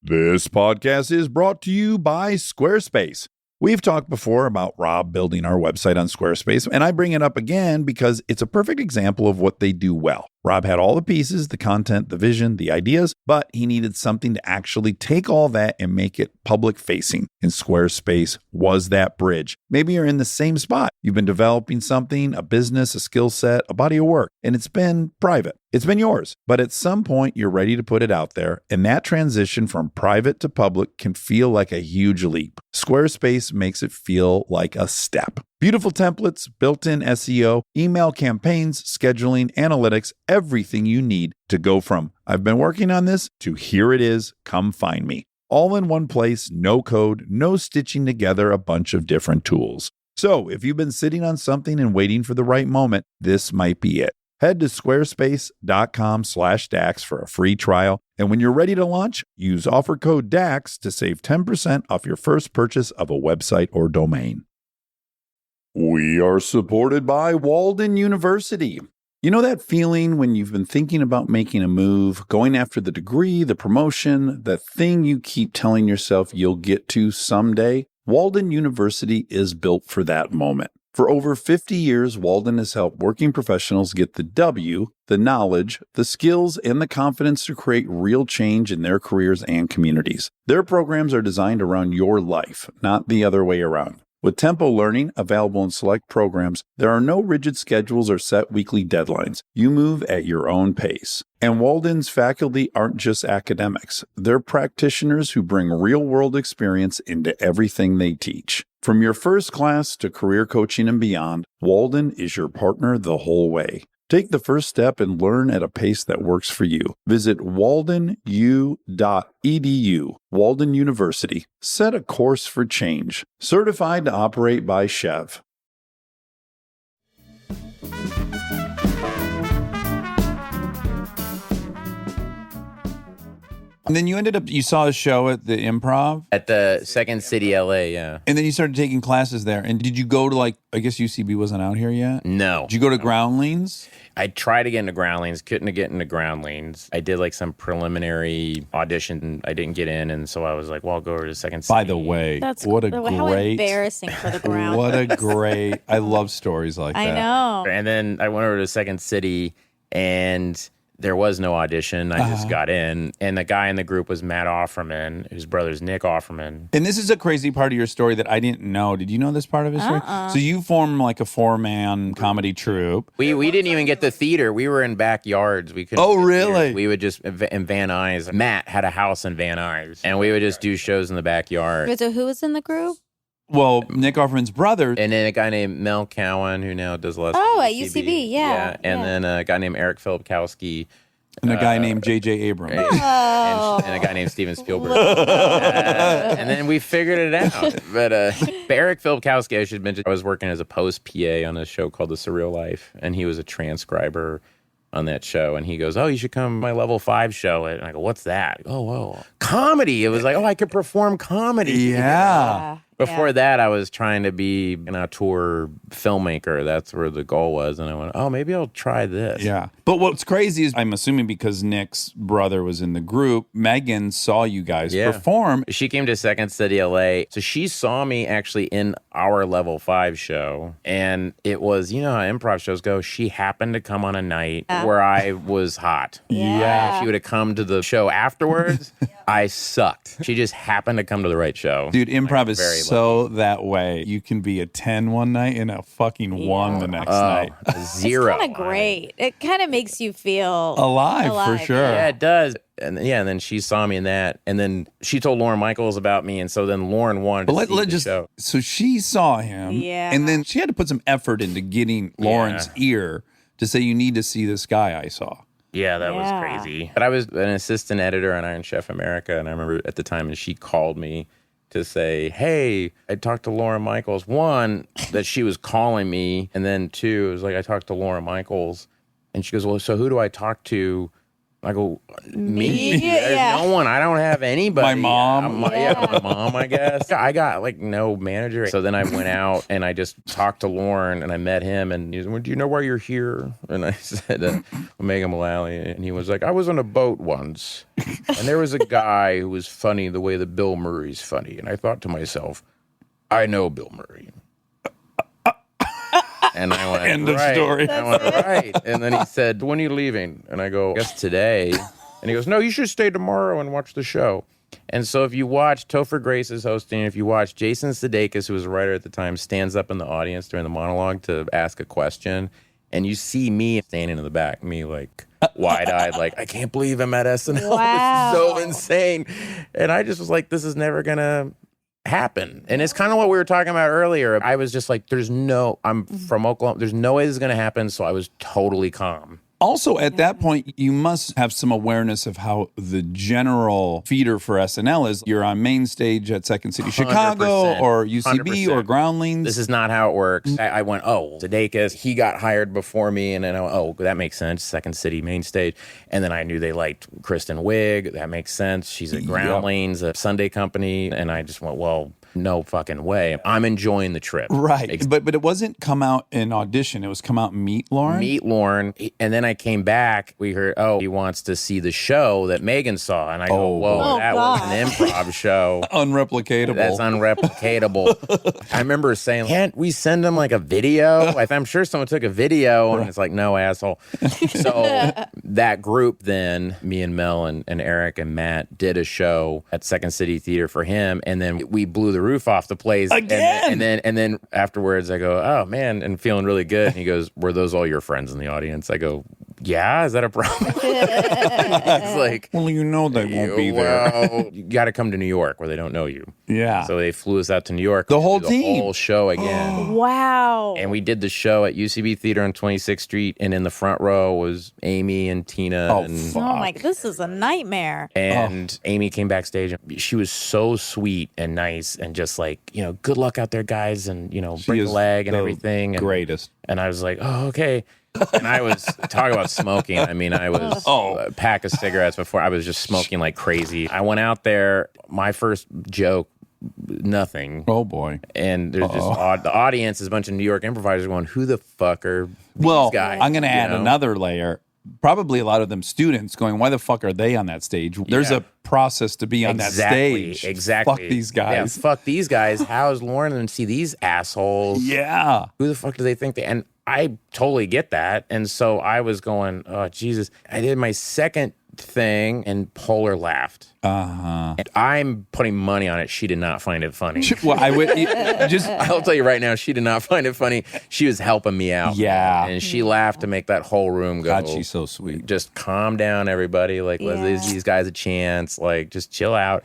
This podcast is brought to you by Squarespace. We've talked before about Rob building our website on Squarespace, and I bring it up again because it's a perfect example of what they do well. Rob had all the pieces, the content, the vision, the ideas, but he needed something to actually take all that and make it public facing. And Squarespace was that bridge. Maybe you're in the same spot. You've been developing something, a business, a skill set, a body of work, and it's been private. It's been yours, but at some point you're ready to put it out there, and that transition from private to public can feel like a huge leap. Squarespace makes it feel like a step. Beautiful templates, built-in SEO, email campaigns, scheduling, analytics, everything you need to go from I've been working on this to here it is, come find me. All in one place, no code, no stitching together a bunch of different tools. So if you've been sitting on something and waiting for the right moment, this might be it. Head to squarespace.com/DAX for a free trial. And when you're ready to launch, use offer code DAX to save 10% off your first purchase of a website or domain. We are supported by Walden University. You know that feeling when you've been thinking about making a move, going after the degree, the promotion, that thing you keep telling yourself you'll get to someday? Walden University is built for that moment. For over 50 years, Walden has helped working professionals get the W, the knowledge, the skills, and the confidence to create real change in their careers and communities. Their programs are designed around your life, not the other way around. With Tempo Learning available in select programs, there are no rigid schedules or set weekly deadlines. You move at your own pace. And Walden's faculty aren't just academics. They're practitioners who bring real-world experience into everything they teach. From your first class to career coaching and beyond, Walden is your partner the whole way. Take the first step and learn at a pace that works for you. Visit waldenu.edu. Walden University. Set a course for change. Certified to operate by Chev. And then you saw a show at the Improv, At the Second City, LA, yeah. and then you started taking classes there. And did you go to I guess UCB wasn't out here yet? No. Did you go to Groundlings? I tried to get into Groundlings, couldn't get into Groundlings. I did some preliminary audition. I didn't get in, and so I was like, well, I'll go over to Second City. By the way, That's what a how great, embarrassing for the ground. what a great, I love stories like that. I know. And then I went over to Second City, and there was no audition. I just got in. And the guy in the group was Matt Offerman, whose brother's Nick Offerman. And this is a crazy part of your story that I didn't know. Did you know this part of his story? So you formed a 4-man comedy troupe. We didn't even get the theater. We were in backyards. We couldn't. Oh, get really? theaters. We would just in Van Nuys. Matt had a house in Van Nuys, and we would just do shows in the backyard. So who was in the group? Well, Nick Offerman's brother. And then a guy named Mel Cowan, who now does less. Oh, at UCB, yeah. And then a guy named Eric Filipkowski. And a guy named J.J. Abrams. And a guy named Steven Spielberg. And then we figured it out. But Eric Filipkowski, I should mention, I was working as a post PA on a show called The Surreal Life, and he was a transcriber on that show. And he goes, oh, you should come to my level 5 show. And I go, what's that? Oh, whoa. Comedy. It was like, oh, I could perform comedy. Yeah. Before that, I was trying to be an auteur filmmaker. That's where the goal was. And I went, oh, maybe I'll try this. Yeah. But what's crazy is I'm assuming because Nick's brother was in the group, Megan saw you guys perform. She came to Second City, LA. So she saw me actually in our level 5 show. And it was, how improv shows go. She happened to come on a night where I was hot. Yeah. If she would have come to the show afterwards, I sucked. She just happened to come to the right show. Dude, improv is very so that way. You can be a 10 one night and a fucking 1 the next night. A 0. It's kind of great. It kind of makes you feel Alive, for sure. Yeah, it does. And then she saw me in that, and then she told Lauren Michaels about me, and so then Lauren wanted to see the show. So she saw him, and then she had to put some effort into getting Lauren's ear to say, you need to see this guy I saw. Yeah, that was crazy. But I was an assistant editor on Iron Chef America, and I remember at the time, and she called me to say, hey, I talked to Lauren Michaels. 1, that she was calling me, and then 2, it was like, I talked to Lauren Michaels, and she goes, well, so who do I talk to? I go, me? There's no one. I don't have anybody. My mom? My mom, I guess. I got no manager. So then I went out and I just talked to Lauren and I met him and he was, well, do you know why you're here? And I said, Omega Mullally. And he was like, I was on a boat once and there was a guy who was funny the way that Bill Murray's funny. And I thought to myself, I know Bill Murray. And I went, end of story. I went, right. And then he said, when are you leaving? And I go, I guess today. And he goes, no, you should stay tomorrow and watch the show. And so if you watch, Topher Grace is hosting, if you watch, Jason Sudeikis, who was a writer at the time, stands up in the audience during the monologue to ask a question. And you see me standing in the back, me wide-eyed, I can't believe I'm at SNL. Wow. This is so insane. And I just was like, this is never going to happen. And it's kind of what we were talking about earlier. I was just like, I'm from Oklahoma. There's no way this is going to happen. So I was totally calm. Also, at that point, you must have some awareness of how the general feeder for SNL is. You're on main stage at Second City, Chicago, 100%, or UCB, or 100%. Groundlings. This is not how it works. I went, oh, Sudeikis, he got hired before me. And then I went, oh, that makes sense. Second City, main stage. And then I knew they liked Kristen Wiig. That makes sense. She's at Groundlings, a Sunday company. And I just went, well, no fucking way. I'm enjoying the trip. Right. But it wasn't come out in audition. It was come out and meet Lauren. Meet Lauren. And then I came back. We heard, oh, he wants to see the show that Megan saw. And I go, whoa, that was an improv show. Unreplicatable. That's unreplicatable. I remember saying, can't we send him like a video? I'm sure someone took a video. And it's like, no, asshole. So that group then, me and Mel and Eric and Matt did a show at Second City Theater for him. And then we blew the roof off the place again. And then afterwards I go, oh man, and feeling really good. And he goes, were those all your friends in the audience? I go, yeah, is that a problem? It's like, well, you know they won't be there. Well, you got to come to New York where they don't know you. Yeah. So they flew us out to New York. The whole team. The whole show again. Wow. And we did the show at UCB Theater on 26th Street, and in the front row was Amy and Tina. Oh, and fuck. Oh my, this is a nightmare. And Amy came backstage. She was so sweet and nice and just like, good luck out there, guys. And, break a leg and everything. And, greatest. And I was like, oh, okay. And I was talking about smoking. I mean, I was a pack of cigarettes before. I was just smoking like crazy. I went out there. My first joke, nothing. Oh, boy. And there's just the audience is a bunch of New York improvisers going, who the fuck are these guys? I'm going to add another layer. Probably a lot of them students going, why the fuck are they on that stage? There's a process to be on that stage. Exactly. Fuck these guys. Yeah, fuck these guys. How's Lauren and see these assholes? Yeah. Who the fuck do they think they... And I totally get that. And so I was going, oh, Jesus. I did my second thing and Polar laughed. Uh-huh. And I'm putting money on it. She did not find it funny. Well, I would I'll tell you right now, she did not find it funny. She was helping me out. Yeah. And she laughed to make that whole room go. God, she's so sweet. Just calm down, everybody. Like, let's these guys a chance. Like, just chill out.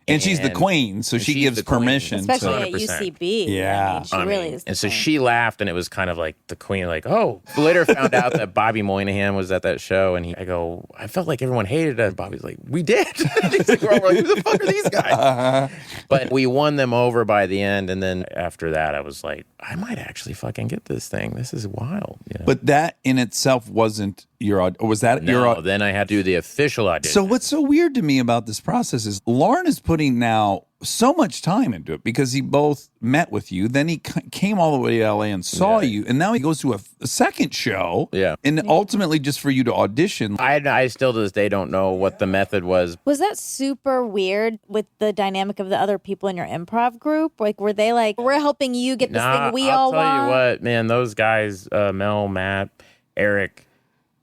And she's the queen, so she gives permission. Especially to, at UCB. Yeah. I mean, she really is. And so she laughed, and it was kind of like the queen, like, oh. Later found out that Bobby Moynihan was at that show, and I go, I felt like everyone hated us. Bobby's like, we did. We're like, who the fuck are these guys? But we won them over by the end, and then after that, I was like, I might actually fucking get this thing. This is wild. But that in itself wasn't your was that your then I had to do the official audition. So what's so weird to me about this process is Lauren is putting now so much time into it because he both met with you, then he came all the way to LA and saw you, and now he goes to a second show, and ultimately just for you to audition. I still to this day don't know what the method was. Was that super weird with the dynamic of the other people in your improv group? Like, were they like, we're helping you get this thing we all want? I'll tell you what, man, those guys, Mel, Matt, Eric,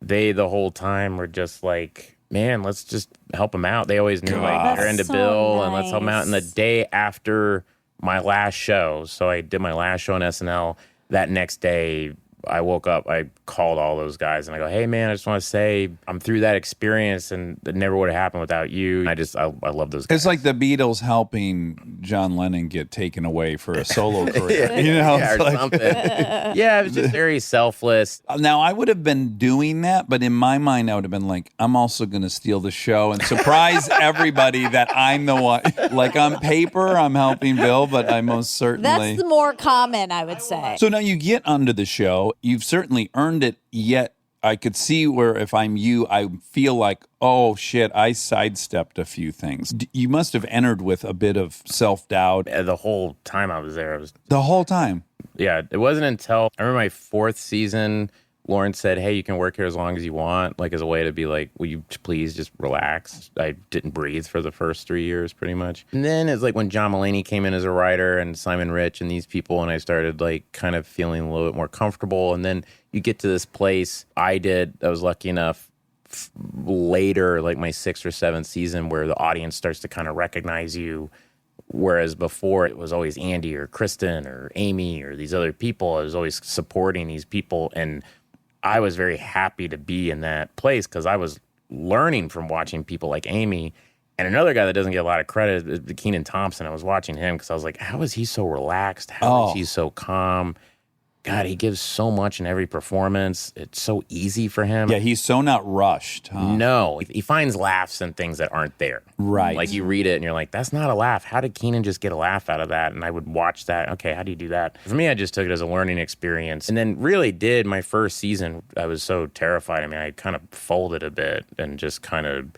they the whole time were just like, man, let's just help them out. They always knew, like, they're into so Bill, nice. and let's help them out. And the day after my last show, so I did my last show on SNL, that next day, I woke up, I called all those guys, and I go, hey, man, I just want to say I'm through that experience, and it never would have happened without you. And I love those guys. It's like the Beatles helping John Lennon get taken away for a solo career. Or something. Yeah, it was just very selfless. Now, I would have been doing that, but in my mind, I would have been like, I'm also going to steal the show and surprise everybody that I'm the one. Like, on paper, I'm helping Bill, but I most certainly... That's the more common, I would say. So now you get onto the show. You've certainly earned it, yet I could see where if I'm you, I feel like, oh, shit, I sidestepped a few things. You must have entered with a bit of self-doubt. The whole time I was there, The whole time? Yeah, it wasn't until I remember my fourth season, Lauren said, hey, you can work here as long as you want, like as a way to be like, will you please just relax? I didn't breathe for the first 3 years pretty much. And then it's like when John Mulaney came in as a writer and Simon Rich and these people, and I started like kind of feeling a little bit more comfortable. And then you get to this place I was lucky enough later, like my 6th or 7th season, where the audience starts to kind of recognize you. Whereas before it was always Andy or Kristen or Amy or these other people. I was always supporting these people, and I was very happy to be in that place because I was learning from watching people like Amy. And another guy that doesn't get a lot of credit is Kenan Thompson. I was watching him because I was like, how is he so relaxed? How is he so calm? God, he gives so much in every performance. It's so easy for him. Yeah, he's so not rushed. Huh? No, he finds laughs in things that aren't there. Right. Like you read it and you're like, that's not a laugh. How did Keenan just get a laugh out of that? And I would watch that. Okay, how do you do that? For me, I just took it as a learning experience. And then really did my first season. I was so terrified. I mean, I kind of folded a bit and just kind of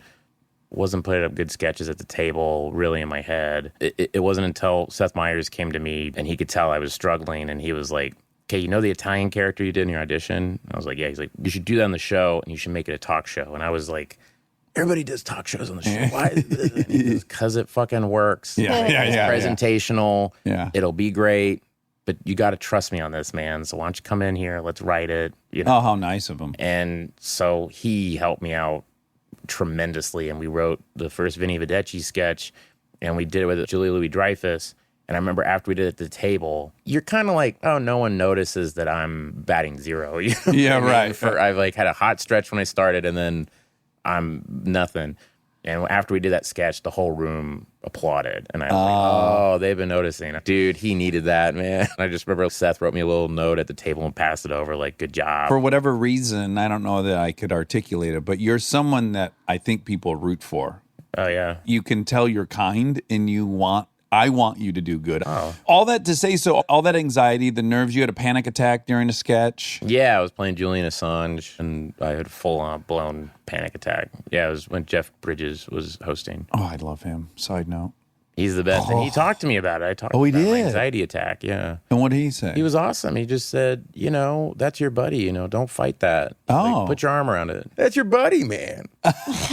wasn't putting up good sketches at the table, really in my head. It wasn't until Seth Meyers came to me and he could tell I was struggling and he was like, okay, you know the Italian character you did in your audition? I was like, yeah. He's like, you should do that on the show and you should make it a talk show. And I was like, everybody does talk shows on the show. Why? Because it fucking works. It's presentational. Yeah. It'll be great. But you got to trust me on this, man. So why don't you come in here? Let's write it. You know? Oh, how nice of him. And so he helped me out tremendously. And we wrote the first Vinny Vedecci sketch and we did it with Julia Louis-Dreyfus. And I remember after we did it at the table, you're kind of like, oh, no one notices that I'm batting zero. You know Yeah, what I mean? right. I've like had a hot stretch when I started and then I'm nothing. And after we did that sketch, the whole room applauded. And I was like, oh, they've been noticing. Dude, he needed that, man. I just remember Seth wrote me a little note at the table and passed it over like, good job. For whatever reason, I don't know that I could articulate it, but you're someone that I think people root for. Oh, yeah. You can tell you're kind and I want you to do good. All that to say, so all that anxiety, the nerves, you had a panic attack during a sketch. Yeah, I was playing Julian Assange, and I had a full-on blown panic attack. Yeah, it was when Jeff Bridges was hosting. Oh, I love him. Side note. He's the best. And he talked to me about it. I talked Oh, he about my did? anxiety attack, yeah. And what did he say? He was awesome. He just said, you know, that's your buddy. You know, don't fight that. Oh. Like, put your arm around it. That's your buddy, man. Put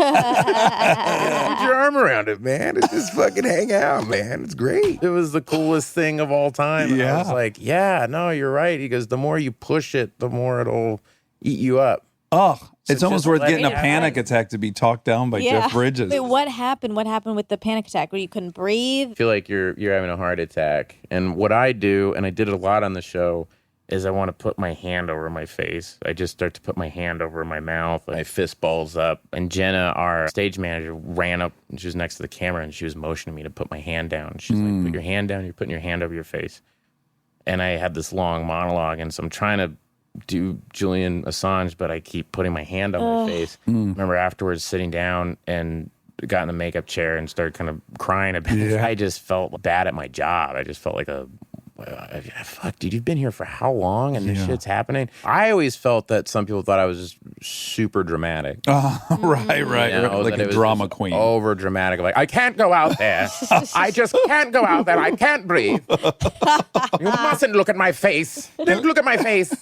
your arm around it, man. It's just fucking hang out, man. It's great. It was the coolest thing of all time. And I Yeah. was like, yeah, no, you're right. He goes, the more you push it, the more it'll eat you up. Oh, it's almost just worth let getting it a panic attack to be talked down by Jeff Bridges. Wait, what happened? What happened with the panic attack where you couldn't breathe? I feel like you're having a heart attack. And what I do, and I did it a lot on the show, is I want to put my hand over my face. I just start to put my hand over my mouth. My fist balls up. And Jenna, our stage manager, ran up and she was next to the camera and she was motioning me to put my hand down. She's like, put your hand down. You're putting your hand over your face. And I had this long monologue. And so I'm trying to do Julian Assange, but I keep putting my hand on my face. Remember afterwards sitting down and got in the makeup chair and started kind of crying a bit. I just felt bad at my job. I just felt like fuck, dude, you've been here for how long and this shit's happening? I always felt that some people thought I was just super dramatic. Right. You know, Like that a it was drama just queen. Over dramatic. Like, I can't go out there. I just can't go out there. I can't breathe. You mustn't look at my face. Don't look at my face.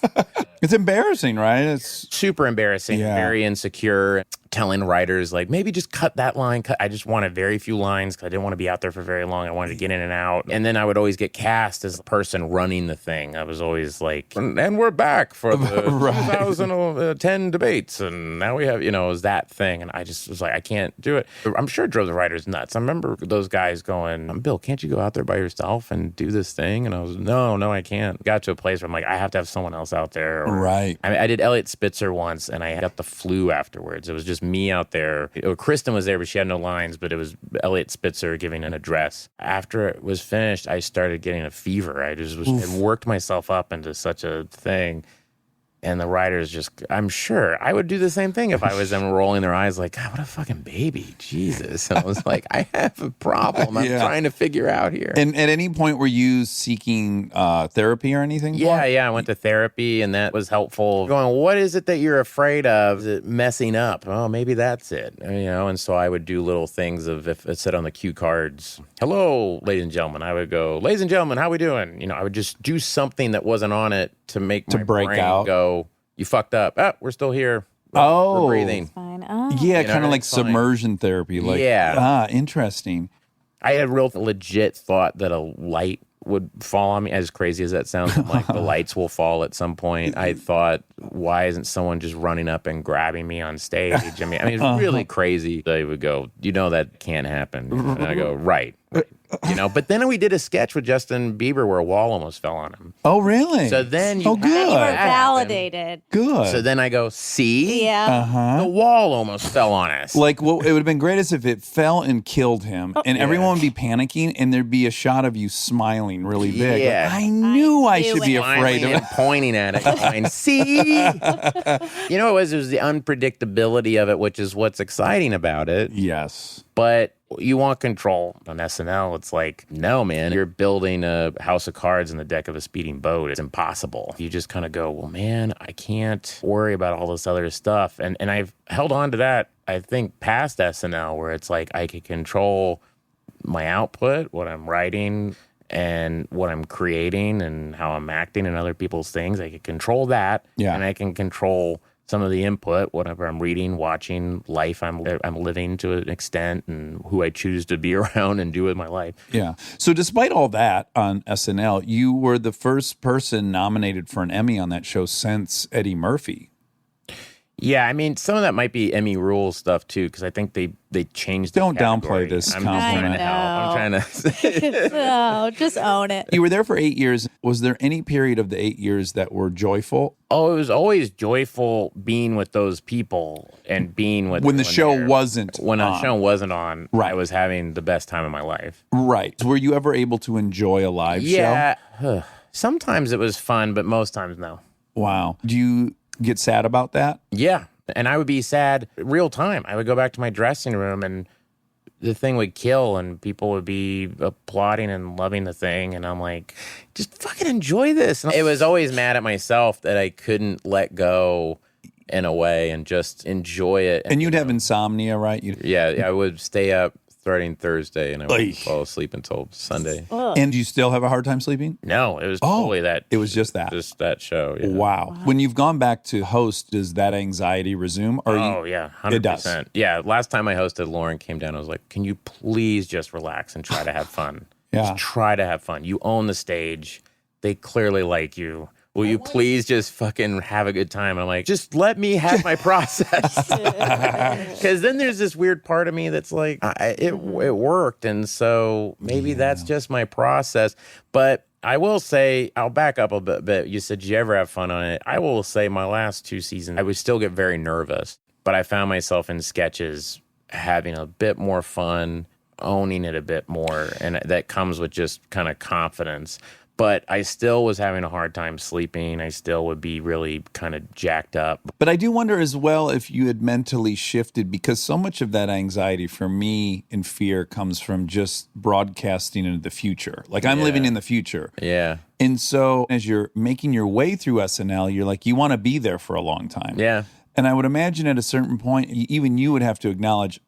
It's embarrassing, right? It's Super embarrassing, Yeah. very insecure. Telling writers, like, maybe just cut that line. I just wanted very few lines because I didn't want to be out there for very long. I wanted to get in and out. And then I would always get cast as the person running the thing. I was always like, and we're back for the 2010 debates. And now we have, you know, it was that thing. And I just was like, I can't do it. I'm sure it drove the writers nuts. I remember those guys going, Bill, can't you go out there by yourself and do this thing? And I was, no, I can't. Got to a place where I'm like, I have to have someone else out there. right. I mean, I did Elliot Spitzer once, and I got the flu afterwards. It was just me out there. Kristen was there, but she had no lines, but it was Elliot Spitzer giving an address. After it was finished, I started getting a fever. I just had worked myself up into such a thing. And the writers just, I'm sure I would do the same thing if I was them rolling their eyes like, God, what a fucking baby. Jesus. And I was like, I have a problem. I'm trying to figure out here. And at any point were you seeking therapy or anything? Yeah. I went to therapy and that was helpful. Going, what is it that you're afraid of? Is it messing up? Oh, maybe that's it. You know, and so I would do little things of if it said on the cue cards, hello, ladies and gentlemen, I would go, ladies and gentlemen, how we doing? You know, I would just do something that wasn't on it to make my break brain out. go, you fucked up. We're still here. Oh. We're breathing. Fine. Oh. Yeah, You know, kind of like it's fine. submersion therapy. Like, interesting. I had a real legit thought that a light would fall on me. As crazy as that sounds, I'm like, the lights will fall at some point. I thought, why isn't someone just running up and grabbing me on stage? I mean, it's really crazy. They would go, you know, that can't happen. And I go, right. You know, but then we did a sketch with Justin Bieber where a wall almost fell on him. Oh, really? So then you Oh, have good. You were that happen. validated. Good. So then I go, see? Yeah. Uh-huh. The wall almost fell on us. Like, what it would have been great is if it fell and killed him, and everyone would be panicking, and there'd be a shot of you smiling really big. Yeah. Like, I knew I knew should be it. afraid Smiling of and pointing at it, going, see? You know what it was? It was the unpredictability of it, which is what's exciting about it. Yes. But you want control. On SNL, it's like, no, man, you're building a house of cards in the deck of a speeding boat. It's impossible. You just kind of go, well, man, I can't worry about all this other stuff. And I've held on to that, I think, past SNL, where it's like I can control my output, what I'm writing, and what I'm creating, and how I'm acting in other people's things. I can control that. Yeah. And I can control some of the input, whatever I'm reading, watching, life I'm living to an extent, and who I choose to be around and do with my life. Yeah. So despite all that on SNL, you were the first person nominated for an Emmy on that show since Eddie Murphy. Yeah, I mean, some of that might be Emmy rules stuff too, because I think they changed. The Don't category. downplay this I'm just trying compliment. to help. I'm trying to. No, just own it. You were there for 8 years. Was there any period of the 8 years that were joyful? Oh, it was always joyful being with those people and being with When the everyone show there. wasn't When the on. show wasn't on, Right. I was having the best time of my life. Right. Were you ever able to enjoy a live show? Yeah, sometimes it was fun, but most times no. Wow. Do you get sad about that? Yeah. And I would be sad real time. I would go back to my dressing room and the thing would kill and people would be applauding and loving the thing. And I'm like, just fucking enjoy this. And it was always mad at myself that I couldn't let go in a way and just enjoy it. And you'd have insomnia, right? Yeah, I would stay up starting Thursday and I would Oy. fall asleep until Sunday. And do you still have a hard time sleeping? No, it was totally that. It was just that. Just that show. Yeah. Wow. When you've gone back to host, does that anxiety resume? Or Oh, yeah, 100%. It does. Yeah, last time I hosted, Lauren came down. I was like, can you please just relax and try to have fun? Yeah. Just try to have fun. You own the stage. They clearly like you. Will you please just fucking have a good time? I'm like, just let me have my process. Because then there's this weird part of me that's like, it worked. And so maybe that's just my process. But I will say, I'll back up a bit. You said, did you ever have fun on it? I will say my last 2 seasons, I would still get very nervous. But I found myself in sketches having a bit more fun, owning it a bit more. And that comes with just kind of confidence. But I still was having a hard time sleeping. I still would be really kind of jacked up. But I do wonder as well if you had mentally shifted, because so much of that anxiety for me and fear comes from just broadcasting into the future. Like I'm living in the future. Yeah. And so as you're making your way through SNL, you're like, you want to be there for a long time. Yeah. And I would imagine at a certain point, even you would have to acknowledge,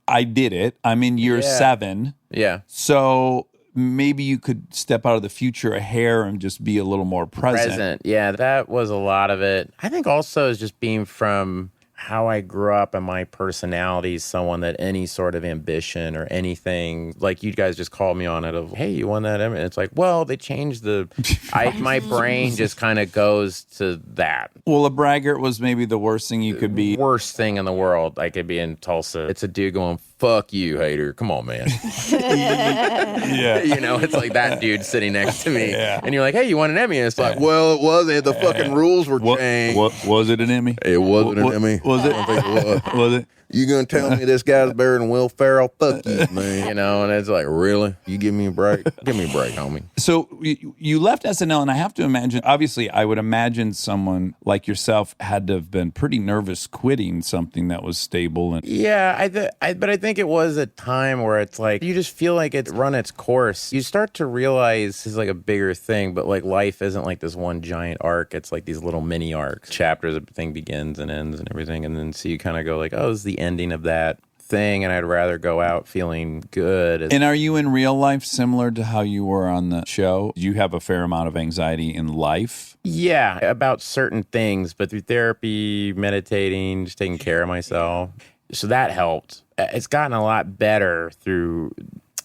I did it. I'm in year 7. Yeah. So maybe you could step out of the future a hair and just be a little more present. Yeah, that was a lot of it. I think also is just being from how I grew up and my personality is someone that any sort of ambition or anything, like you guys just called me on it of, hey, you won that Emmy. It's like, well, they changed my brain just kind of goes to that. Well, a braggart was maybe the worst thing you could be. Worst thing in the world. I could be in Tulsa. It's a dude going, fuck you, hater. Come on, man. Yeah. You know, it's like that dude sitting next to me. Yeah. And you're like, hey, you won an Emmy. And it's like, well, it wasn't. The fucking rules were changed. What was it an Emmy? It wasn't an Emmy. Was it? I think it was. Was it? You gonna tell me this guy's better than Will Ferrell? Fuck you, man. You know, and it's like, Really? You give me a break? Give me a break, homie. So you left SNL, and I have to imagine, obviously, I would imagine someone like yourself had to have been pretty nervous quitting something that was stable. And yeah, but I think it was a time where it's like, you just feel like it's run its course. You start to realize it's like a bigger thing, but like life isn't like this one giant arc. It's like these little mini arcs. Chapters, a thing begins and ends and everything. And then so you kind of go like, oh, this is the ending of that thing, and I'd rather go out feeling good. And are you in real life similar to how you were on the show? Do you have a fair amount of anxiety in life? Yeah, about certain things, but through therapy, meditating, just taking care of myself. So that helped. It's gotten a lot better through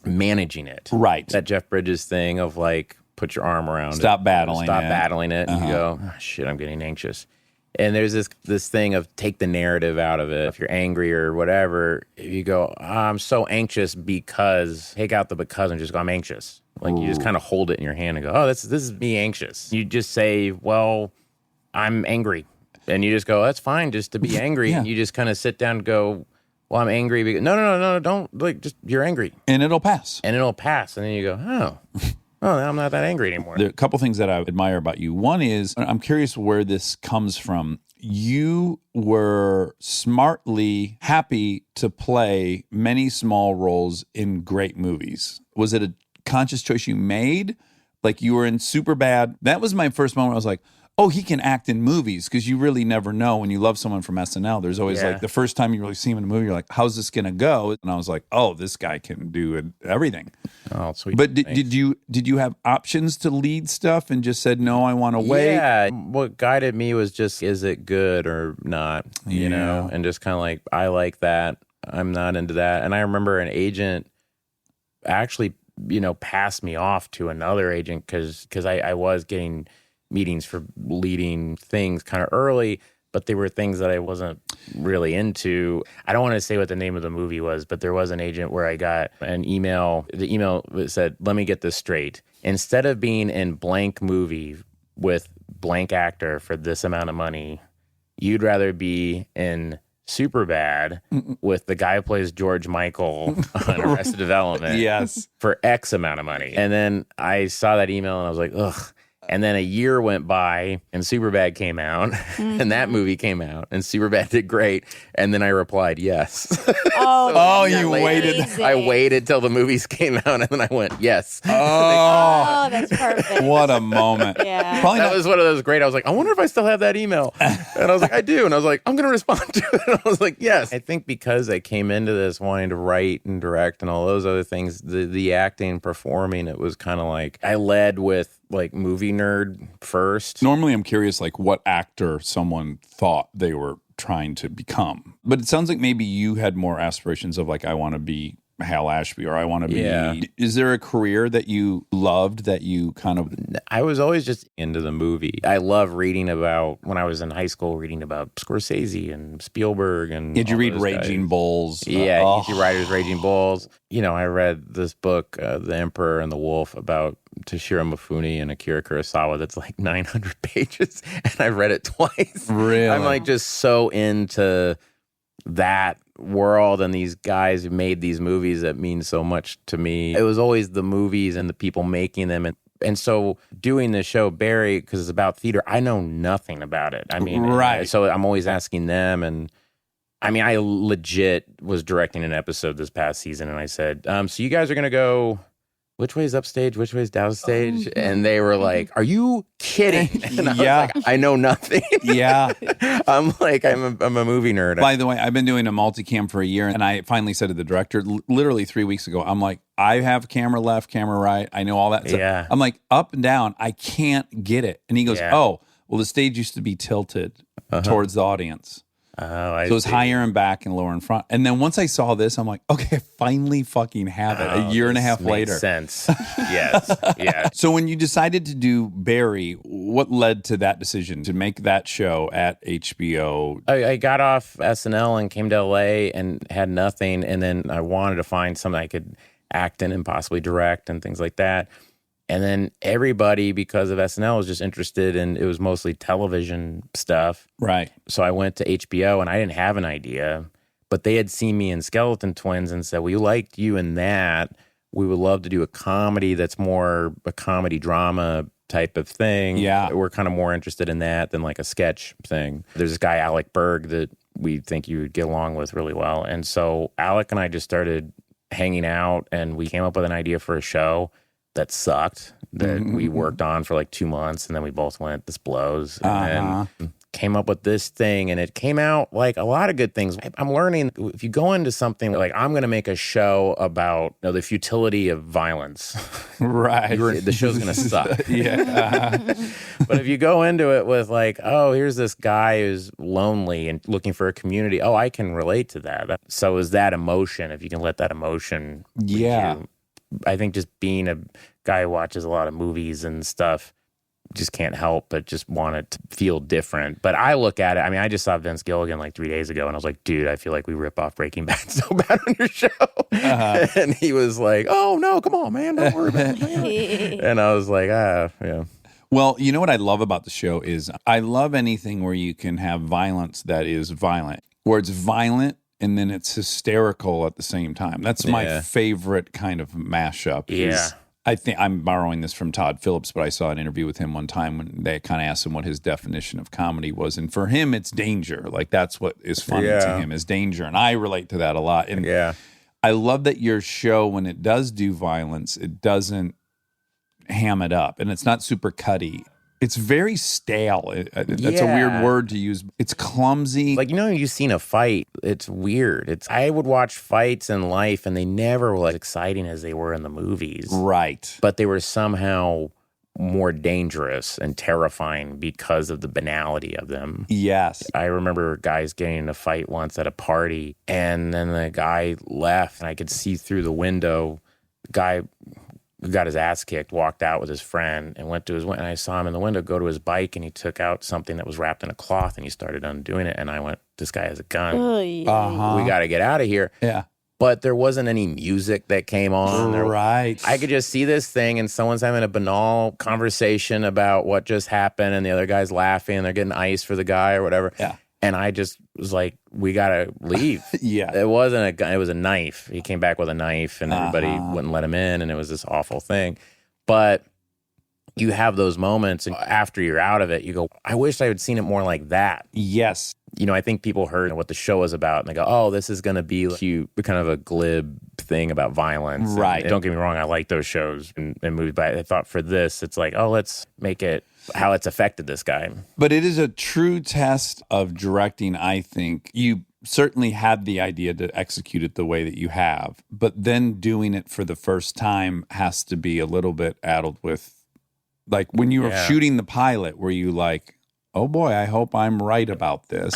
managing it. Right. That Jeff Bridges thing of like, put your arm around Stop it. battling Stop it. battling it. And you go, oh, shit, I'm getting anxious. And there's this thing of take the narrative out of it. If you're angry or whatever, if you go, I'm so anxious because, take out the because and just go, I'm anxious. Like you just kind of hold it in your hand and go, oh, this is me anxious. You just say, well, I'm angry. And you just go, that's fine just to be angry. Yeah. And you just kind of sit down and go, well, I'm angry. Because, no, don't, like, just, you're angry. And it'll pass. And it'll pass. And then you go, oh, I'm not that angry anymore. There are a couple things that I admire about you. One is, I'm curious where this comes from. You were smartly happy to play many small roles in great movies. Was it a conscious choice you made? Like you were in Superbad. That was my first moment. I was like, oh, he can act in movies, because you really never know when you love someone from SNL. There's always like the first time you really see him in a movie, you're like, how's this going to go? And I was like, oh, this guy can do everything. Oh, sweet. But did you have options to lead stuff and just said, no, I want to wait? Yeah. What guided me was just, is it good or not? You know, and just kind of like, I like that. I'm not into that. And I remember an agent actually, passed me off to another agent because I was getting meetings for leading things kind of early, but they were things that I wasn't really into. I don't want to say what the name of the movie was, but there was an agent where I got an email. The email said, let me get this straight. Instead of being in blank movie with blank actor for this amount of money, you'd rather be in Superbad with the guy who plays George Michael on Arrested Development for X amount of money. And then I saw that email and I was like, ugh. And then a year went by and Superbad came out and that movie came out and Superbad did great. And then I replied, yes. Oh, you waited. I waited till the movies came out and then I went, yes. Oh, that's perfect. what a moment. Yeah. Probably That not. was one of those great. I was like, I wonder if I still have that email. And I was like, I do. And I was like, I'm going to respond to it. And I was like, yes. I think because I came into this wanting to write and direct and all those other things, the acting, performing, it was kind of like I led with like movie nerd first. Normally, I'm curious, like what actor someone thought they were trying to become. But it sounds like maybe you had more aspirations of like, I want to be Hal Ashby, or I want to be. Yeah. Is there a career that you loved that you kind of? I was always just into the movie. I love reading about, when I was in high school, reading about Scorsese and Spielberg and. Did you all read those Raging guys. Bulls? Yeah, Easy Riders, Raging Bulls. I read this book, The Emperor and the Wolf, about Toshiro Mifune and Akira Kurosawa. That's like 900 pages, and I read it twice. Really? I'm like just so into that world and these guys who made these movies that mean so much to me. It was always the movies and the people making them. And so doing the show, Barry, because it's about theater, I know nothing about it. I mean, right. So I'm always asking them. And I mean, I legit was directing an episode this past season and I said, so you guys are going to go, which way is upstage? Which way is downstage? And they were like, are you kidding? And I was like, I know nothing. Yeah. I'm like, I'm a movie nerd. By the way, I've been doing a multicam for a year, and I finally said to the director, literally 3 weeks ago, I'm like, I have camera left, camera right. I know all that stuff. Yeah. I'm like, up and down, I can't get it. And he goes, oh, well, the stage used to be tilted towards the audience. Oh, So it was higher and back and lower in front. And then once I saw this, I'm like, okay, I finally fucking have it. A year and a half later. Makes sense. Yes. Yeah. So when you decided to do Barry, what led to that decision to make that show at HBO? I got off SNL and came to LA and had nothing. And then I wanted to find something I could act in and possibly direct and things like that. And then everybody, because of SNL, was just interested in, it was mostly television stuff. Right. So I went to HBO and I didn't have an idea, but they had seen me in Skeleton Twins and said, we liked you in that. We would love to do a comedy that's more a comedy drama type of thing. Yeah. We're kind of more interested in that than like a sketch thing. There's this guy, Alec Berg, that we think you would get along with really well. And so Alec and I just started hanging out and we came up with an idea for a show that sucked, that we worked on for like 2 months, and then we both went, this blows, and then came up with this thing, and it came out like a lot of good things. I'm learning, if you go into something like, I'm going to make a show about the futility of violence, Right. the show's going to suck. Yeah. But if you go into it with like, oh, here's this guy who's lonely and looking for a community, oh, I can relate to that. So is that emotion, if you can let that emotion lead Yeah. you. I think just being a guy who watches a lot of movies and stuff, just can't help but just want it to feel different. But I look at it, I mean, I just saw Vince Gilligan like 3 days ago, and I was like, dude, I feel like we rip off Breaking Bad so bad on your show. And he was like, oh, no, come on, man, don't worry about it. And I was like, yeah. Well, you know what I love about the show is I love anything where you can have violence that is violent, where it's violent and then it's hysterical at the same time. That's my favorite kind of mashup. Yeah. I think I'm borrowing this from Todd Phillips, but I saw an interview with him one time when they kind of asked him what his definition of comedy was. And for him, it's danger. Like that's what is funny to him is danger. And I relate to that a lot. And I love that your show, when it does do violence, it doesn't ham it up and it's not super cutty. It's very stale. That's a weird word to use. It's clumsy. Like, you've seen a fight. It's weird. I would watch fights in life, and they never were as exciting as they were in the movies. Right. But they were somehow more dangerous and terrifying because of the banality of them. Yes. I remember guys getting in a fight once at a party, and then the guy left, and I could see through the window. The guy who got his ass kicked walked out with his friend and went to his, and I saw him in the window go to his bike, and he took out something that was wrapped in a cloth, and he started undoing it, and I went, this guy has a gun. We got to get out of here. Yeah. But there wasn't any music that came on. Right. I could just see this thing, and someone's having a banal conversation about what just happened, and the other guy's laughing, and they're getting ice for the guy or whatever. Yeah. And I just was like, we got to leave. It wasn't a gun. It was a knife. He came back with a knife, and everybody wouldn't let him in, and it was this awful thing. But you have those moments, and after you're out of it, you go, I wish I had seen it more like that. Yes. I think people heard what the show is about, and they go, oh, this is going to be cute, kind of a glib thing about violence. Right. And don't get me wrong, I like those shows and movies, but I thought for this, it's like, oh, let's make it how it's affected this guy. But it is a true test of directing, I think. You certainly had the idea to execute it the way that you have, but then doing it for the first time has to be a little bit addled with, like, when you were shooting the pilot, were you like, oh boy, I hope I'm right about this?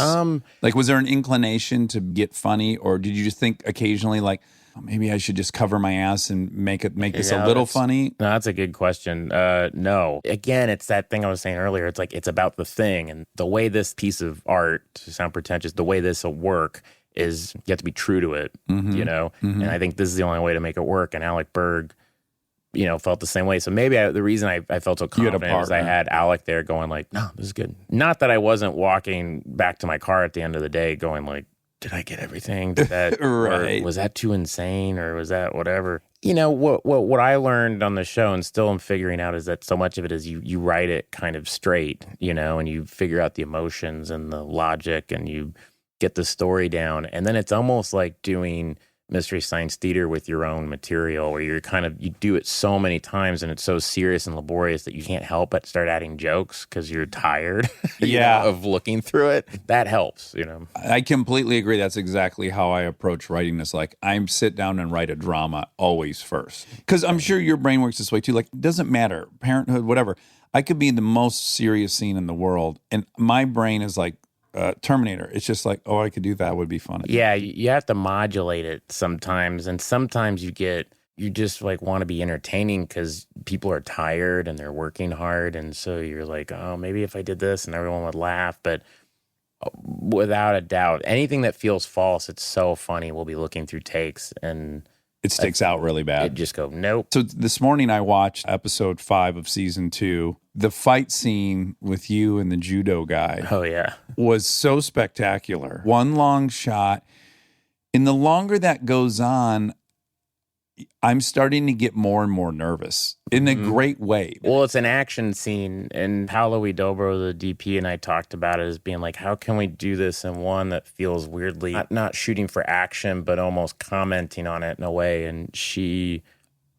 Like, was there an inclination to get funny, or did you just think occasionally, like, oh, maybe I should just cover my ass and make this a little funny? No, that's a good question. No. Again, it's that thing I was saying earlier. It's like, it's about the thing. And the way this piece of art, to sound pretentious, the way this will work is you have to be true to it, And I think this is the only way to make it work. And Alec Berg, felt the same way. So maybe the reason I felt so confident was I had Alec there going like, no, this is good. Not that I wasn't walking back to my car at the end of the day going like, did I get everything? Did that, right. Or was that too insane, or was that whatever? What I learned on the show, and still am figuring out, is that so much of it is you write it kind of straight, and you figure out the emotions and the logic, and you get the story down. And then it's almost like doing Mystery Science Theater with your own material, where you do it so many times, and it's so serious and laborious that you can't help but start adding jokes because you're tired of looking through it. That helps, I completely agree. That's exactly how I approach writing this. Like, I sit down and write a drama always first, because I'm sure your brain works this way too. Like, it doesn't matter, parenthood, whatever. I could be in the most serious scene in the world, and my brain is like, Terminator. It's just like, oh, I could do that. Would be funny. Yeah, you have to modulate it sometimes, and sometimes you just like want to be entertaining because people are tired and they're working hard, and so you're like, oh, maybe if I did this and everyone would laugh. But without a doubt, anything that feels false, it's so funny. We'll be looking through takes and it sticks out really bad. It just go, nope. So this morning I watched episode 5 of season 2. The fight scene with you and the judo guy. Oh, yeah. Was so spectacular. One long shot. And the longer that goes on, I'm starting to get more and more nervous in a great way. Well, it's an action scene, and Paolo Dobro, the DP, and I talked about it as being like, how can we do this in one that feels weirdly not shooting for action, but almost commenting on it in a way? And she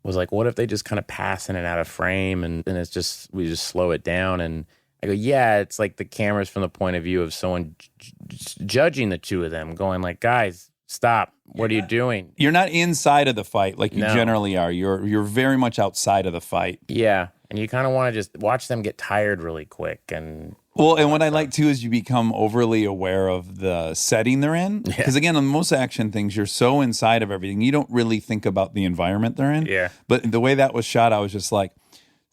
was like, what if they just kind of pass in and out of frame, and it's just, we just slow it down? And I go, yeah, it's like the camera's from the point of view of someone judging the two of them, going like, guys, stop. What are you doing? You're not inside of the fight like you generally are. You're very much outside of the fight. Yeah. And you kind of want to just watch them get tired really quick. And what I like too is you become overly aware of the setting they're in. Because again, on most action things, you're so inside of everything. You don't really think about the environment they're in. Yeah. But the way that was shot, I was just like,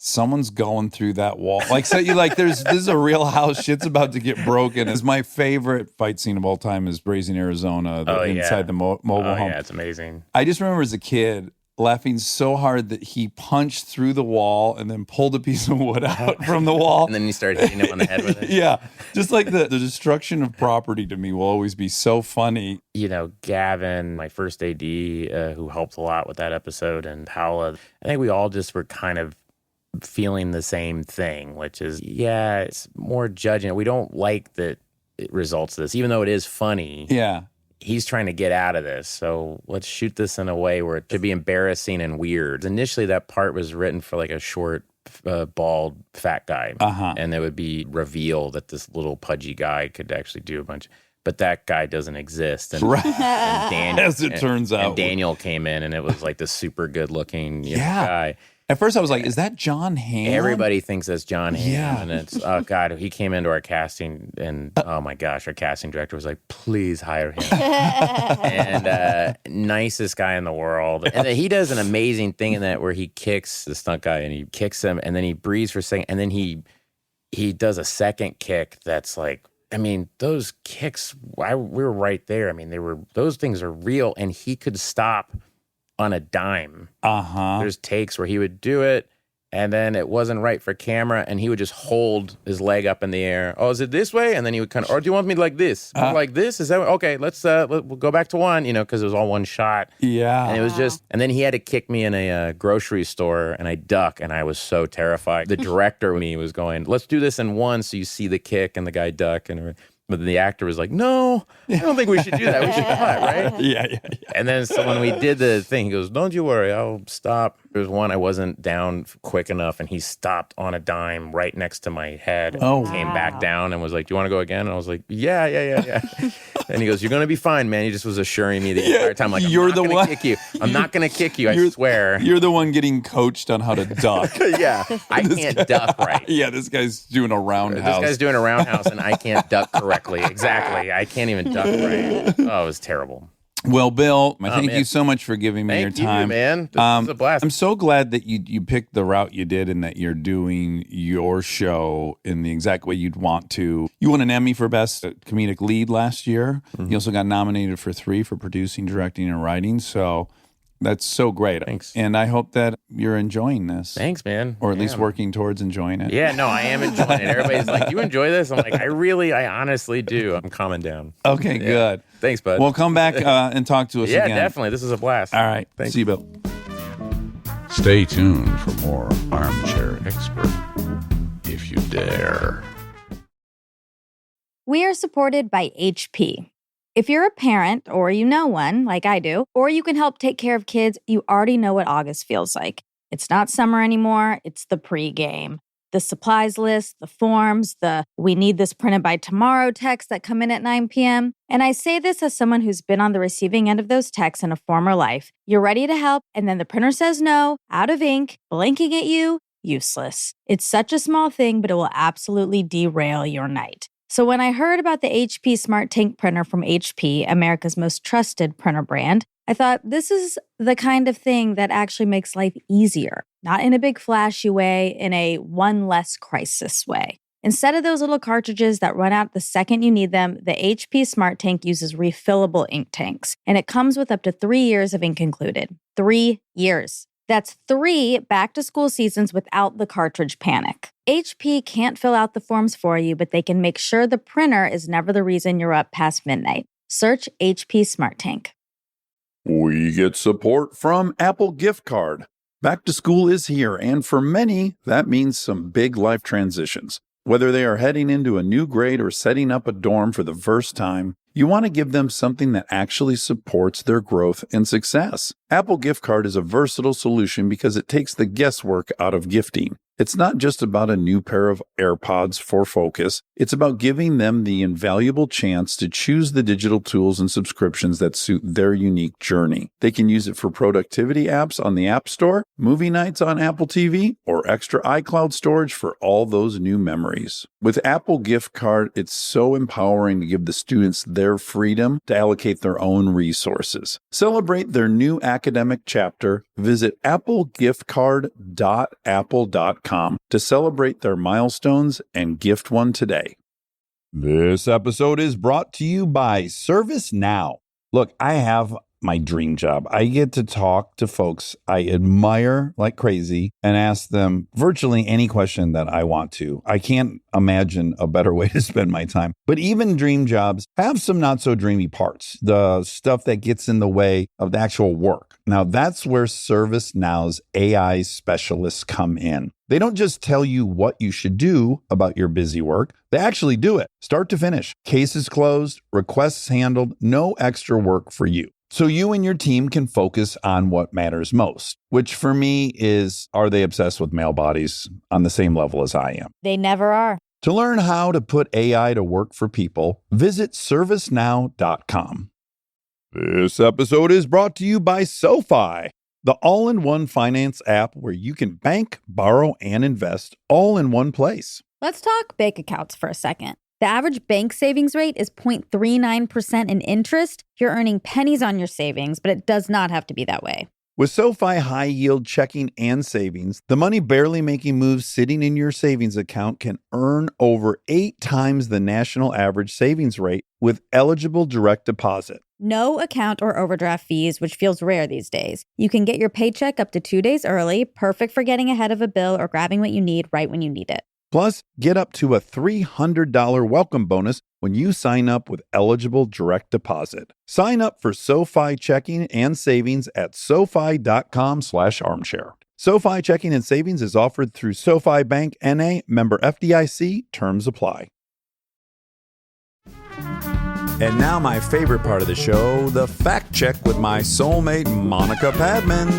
someone's going through that wall. Like, so you like, this is a real house. Shit's about to get broken. It's my favorite fight scene of all time is Brazen, Arizona, inside the mobile home. Yeah, it's amazing. I just remember as a kid laughing so hard that he punched through the wall and then pulled a piece of wood out from the wall. And then you started hitting him on the head with it. Yeah. Just like the destruction of property to me will always be so funny. You know, Gavin, my first AD, who helped a lot with that episode, and Paula, I think we all just were kind of feeling the same thing, which is, yeah, it's more judging. We don't like the results of this, even though it is funny. Yeah. He's trying to get out of this, so let's shoot this in a way where it should be embarrassing and weird. Initially, that part was written for like a short, bald, fat guy, and it would be revealed that this little pudgy guy could actually do a bunch. But that guy doesn't exist, and, Right. and Daniel, As it turns out. and Daniel came in, and it was like this super good-looking guy. At first, I was like, is that John Hamm? Everybody thinks that's John Hamm, Yeah. and it's, oh God, he came into our casting, and oh my gosh, our casting director was like, please hire him. And nicest guy in the world. And then he does an amazing thing in that where he kicks the stunt guy, and he kicks him, and then he breathes for a second, and then he does a second kick that's like, I mean, those kicks, we were right there. I mean, those things are real, and he could stop on a dime. There's takes where he would do it, and then it wasn't right for camera, and he would just hold his leg up in the air. Oh, is it this way? And then he would kind of, or do you want me like this? Like this? Is that okay? We'll go back to one, because it was all one shot. Yeah. And it was just, and then he had to kick me in a grocery store, and I duck, and I was so terrified. The director with me was going, let's do this in one so you see the kick and the guy duck. But the actor was like, no, I don't think we should do that. We should cut, right? Yeah. And then so when we did the thing, he goes, don't you worry, I'll stop. There was one I wasn't down quick enough, and he stopped on a dime right next to my head. Oh, came back down and was like, do you want to go again? And I was like, yeah. And he goes, you're going to be fine, man. He just was assuring me the entire time, like, You're I'm the not one- going to kick you. I'm not going to kick you, I swear. You're the one getting coached on how to duck. Yeah, I can't duck right. Yeah, this guy's doing a roundhouse. This guy's doing a roundhouse, and I can't duck correctly. Exactly. I can't even duck right. Oh, it was terrible. Well, Bill, thank man. you so much for giving me Thank your time. you, man. This was a blast. I'm so glad that you picked the route you did and that you're doing your show in the exact way you'd want to. You won an Emmy for Best Comedic Lead last year. You also got nominated for 3 for producing, directing, and writing. So that's so great. Thanks. And I hope that you're enjoying this. Thanks, man. Or at least Yeah. working towards enjoying it. Yeah, no, I am enjoying it. Everybody's like, you enjoy this? I'm like, I honestly do. I'm calming down. Okay, good. Thanks, bud. Well, come back and talk to us yeah, again. definitely. This is a blast. All right. Thanks. See you, Bill. Stay tuned for more Armchair Expert, if you dare. We are supported by HP. If you're a parent or you know one, like I do, or you can help take care of kids, you already know what August feels like. It's not summer anymore, it's the pregame. The supplies list, the forms, the we need this printed by tomorrow texts that come in at 9 p.m. And I say this as someone who's been on the receiving end of those texts in a former life. You're ready to help, and then the printer says no, out of ink, blinking at you, useless. It's such a small thing, but it will absolutely derail your night. So when I heard about the HP Smart Tank printer from HP, America's most trusted printer brand, I thought this is the kind of thing that actually makes life easier, not in a big flashy way, in a one less crisis way. Instead of those little cartridges that run out the second you need them, the HP Smart Tank uses refillable ink tanks, and it comes with up to 3 years of ink included. 3 years. That's 3 back-to-school seasons without the cartridge panic. HP can't fill out the forms for you, but they can make sure the printer is never the reason you're up past midnight. Search HP Smart Tank. We get support from Apple Gift Card. Back to school is here, and for many, that means some big life transitions. Whether they are heading into a new grade or setting up a dorm for the first time, you want to give them something that actually supports their growth and success. Apple Gift Card is a versatile solution because it takes the guesswork out of gifting. It's not just about a new pair of AirPods for focus. It's about giving them the invaluable chance to choose the digital tools and subscriptions that suit their unique journey. They can use it for productivity apps on the App Store, movie nights on Apple TV, or extra iCloud storage for all those new memories. With Apple Gift Card, it's so empowering to give the students their freedom to allocate their own resources. Celebrate their new academic chapter. Visit applegiftcard.apple.com SoFi.com to celebrate their milestones and gift one today. This episode is brought to you by ServiceNow. Look, I have my dream job. I get to talk to folks I admire like crazy and ask them virtually any question that I want to. I can't imagine a better way to spend my time. But even dream jobs have some not so dreamy parts, the stuff that gets in the way of the actual work. Now, that's where ServiceNow's AI specialists come in. They don't just tell you what you should do about your busy work. They actually do it, start to finish. Cases closed, requests handled, no extra work for you. So you and your team can focus on what matters most, which for me is, are they obsessed with male bodies on the same level as I am? They never are. To learn how to put AI to work for people, visit servicenow.com. This episode is brought to you by SoFi, the all-in-one finance app where you can bank, borrow, and invest all in one place. Let's talk bank accounts for a second. The average bank savings rate is 0.39% in interest. You're earning pennies on your savings, but it does not have to be that way. With SoFi high yield checking and savings, the money barely making moves sitting in your savings account can earn over 8 times the national average savings rate with eligible direct deposit. No account or overdraft fees, which feels rare these days. You can get your paycheck up to 2 days early, perfect for getting ahead of a bill or grabbing what you need right when you need it. Plus, get up to a $300 welcome bonus when you sign up with eligible direct deposit. Sign up for SoFi checking and savings at SoFi.com/armchair. SoFi checking and savings is offered through SoFi Bank N.A., member FDIC. Terms apply. And now my favorite part of the show, the fact check with my soulmate, Monica Padman.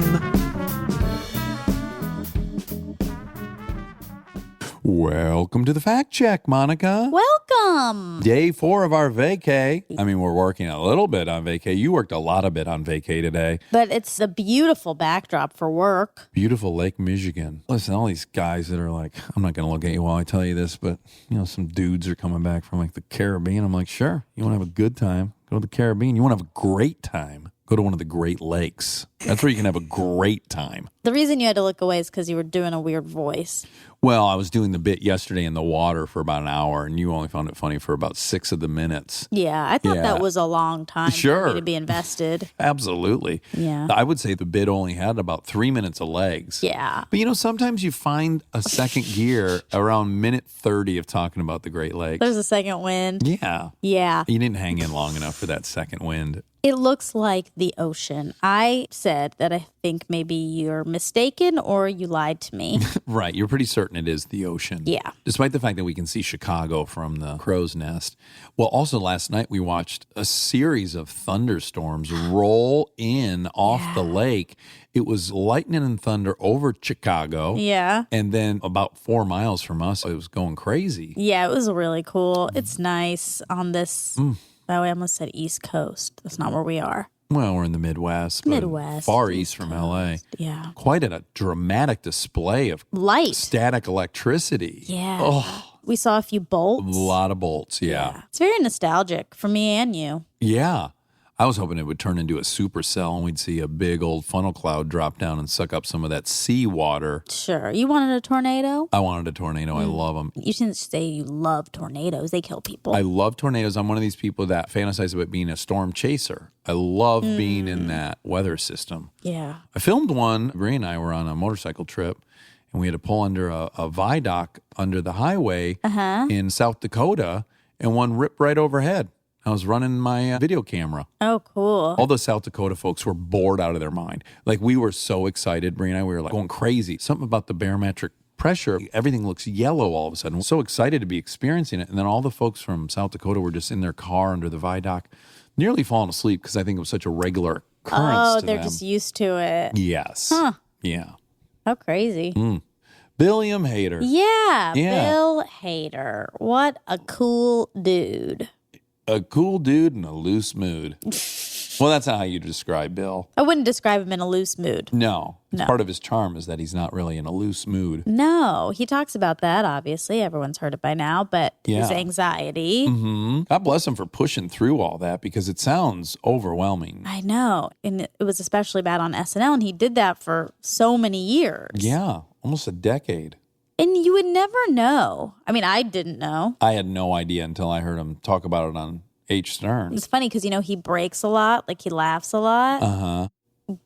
Welcome to the fact check, Monica. Welcome. Day 4 of our vacay. I mean, we're working a little bit on vacay. You worked a lot of bit on vacay today. But it's a beautiful backdrop for work. Beautiful Lake Michigan. Listen, all these guys that are like, I'm not going to look at you while I tell you this, but, you know, some dudes are coming back from like the Caribbean. I'm like, sure, you want to have a good time? Go to the Caribbean. You want to have a great time? Go to one of the Great Lakes. That's where you can have a great time. The reason you had to look away is because you were doing a weird voice. Well, I was doing the bit yesterday in the water for about an hour, and you only found it funny for about 6 of the minutes. Yeah, I thought that was a long time Sure. for me to be invested. Absolutely. Yeah. I would say the bit only had about 3 minutes of legs. Yeah. But, you know, sometimes you find a second gear around minute 30 of talking about the Great Lakes. There's a second wind. Yeah. Yeah. You didn't hang in long enough for that second wind. It looks like the ocean. I said that I think maybe you're mistaken or you lied to me. Right. You're pretty certain it is the ocean. Yeah. Despite the fact that we can see Chicago from the crow's nest. Well, also last night we watched a series of thunderstorms roll in off the lake. It was lightning and thunder over Chicago. Yeah. And then about 4 miles from us, it was going crazy. Yeah, it was really cool. It's nice on this, by the way, I almost said East Coast. That's not where we are. Well, we're in the Midwest. but Midwest. Far east from LA. Yeah. Quite a dramatic display of Light. static electricity. Yeah. Oh, We saw a few bolts. a lot of bolts. Yeah. It's very nostalgic for me and you. Yeah. I was hoping it would turn into a supercell and we'd see a big old funnel cloud drop down and suck up some of that seawater. Sure. You wanted a tornado? I wanted a tornado. I love them. You shouldn't say you love tornadoes. They kill people. I love tornadoes. I'm one of these people that fantasize about being a storm chaser. I love being in that weather system. Yeah. I filmed one. Bree and I were on a motorcycle trip, and we had to pull under a viaduct under the highway in South Dakota, and one ripped right overhead. I was running my video camera. Oh, cool. All the South Dakota folks were bored out of their mind. Like, we were so excited, Bree and I, we were like going crazy. Something about the barometric pressure, everything looks yellow all of a sudden. We're so excited to be experiencing it. And then all the folks from South Dakota were just in their car under the viaduct, nearly falling asleep because I think it was such a regular occurrence Oh, to they're them. just used to it. Yes. Huh. Yeah. How crazy. William Hader. Yeah. Yeah. Bill Hader. What a cool dude. A cool dude in a loose mood. Well, that's not how you describe Bill. I wouldn't describe him in a loose mood. No. No. Part of his charm is that he's not really in a loose mood. No, he talks about that, obviously. Everyone's heard it by now, but his Yeah. anxiety. God bless him for pushing through all that because it sounds overwhelming. I know. And it was especially bad on SNL, and he did that for so many years. Yeah, almost a decade. And you would never know. I mean, I didn't know. I had no idea until I heard him talk about it on H. Stern. It's funny because, he breaks a lot, like he laughs a lot. Uh-huh.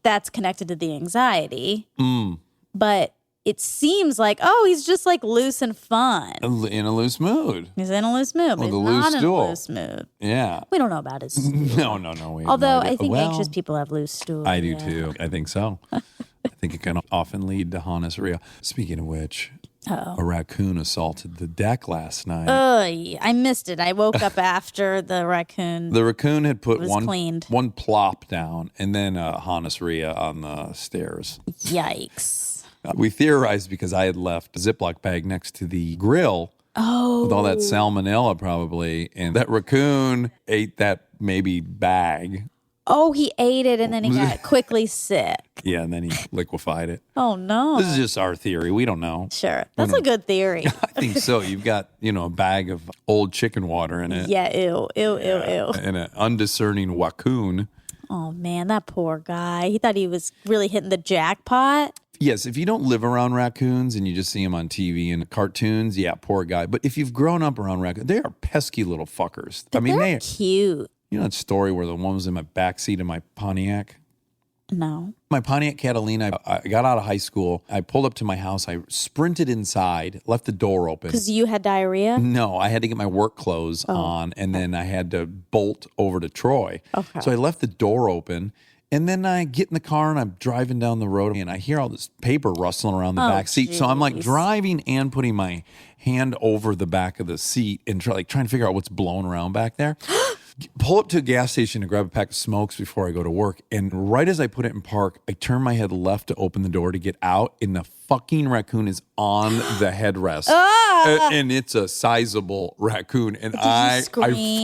That's connected to the anxiety. Mm. But it seems like, he's just like loose and fun. In a loose mood. He's in a loose mood, but With he's a loose not in stool. a loose mood. Yeah. We don't know about his stool. No. We have Although no idea. I think Well, anxious people have loose stools. I do too. I think so. I think it can often lead to honesty. Speaking of which, a raccoon assaulted the deck last night. I missed it. I woke up after the raccoon. The raccoon had put was cleaned. one plop down and then a Hannes Rhea on the stairs. Yikes. We theorized because I had left a Ziploc bag next to the grill with all that salmonella probably, and that raccoon ate that maybe bag. Oh, he ate it and then he got quickly sick. Yeah, and then he liquefied it. Oh, no. This is just our theory. We don't know. Sure. That's a good theory. I think so. You've got, a bag of old chicken water in it. Yeah, ew. And an undiscerning raccoon. Oh, man, that poor guy. He thought he was really hitting the jackpot. Yes, if you don't live around raccoons and you just see them on TV and cartoons, yeah, poor guy. But if you've grown up around raccoons, they are pesky little fuckers. They're cute. You know that story where the one was in my backseat of my Pontiac? No. My Pontiac Catalina, I got out of high school. I pulled up to my house. I sprinted inside, left the door open. Because you had diarrhea? No, I had to get my work clothes on, and then I had to bolt over to Troy. Okay. So I left the door open, and then I get in the car, and I'm driving down the road, and I hear all this paper rustling around the back seat. So I'm like driving and putting my hand over the back of the seat and trying to figure out what's blowing around back there. Pull up to a gas station to grab a pack of smokes before I go to work. And right as I put it in park, I turn my head left to open the door to get out, and the fucking raccoon is on the headrest. And it's a sizable raccoon. And I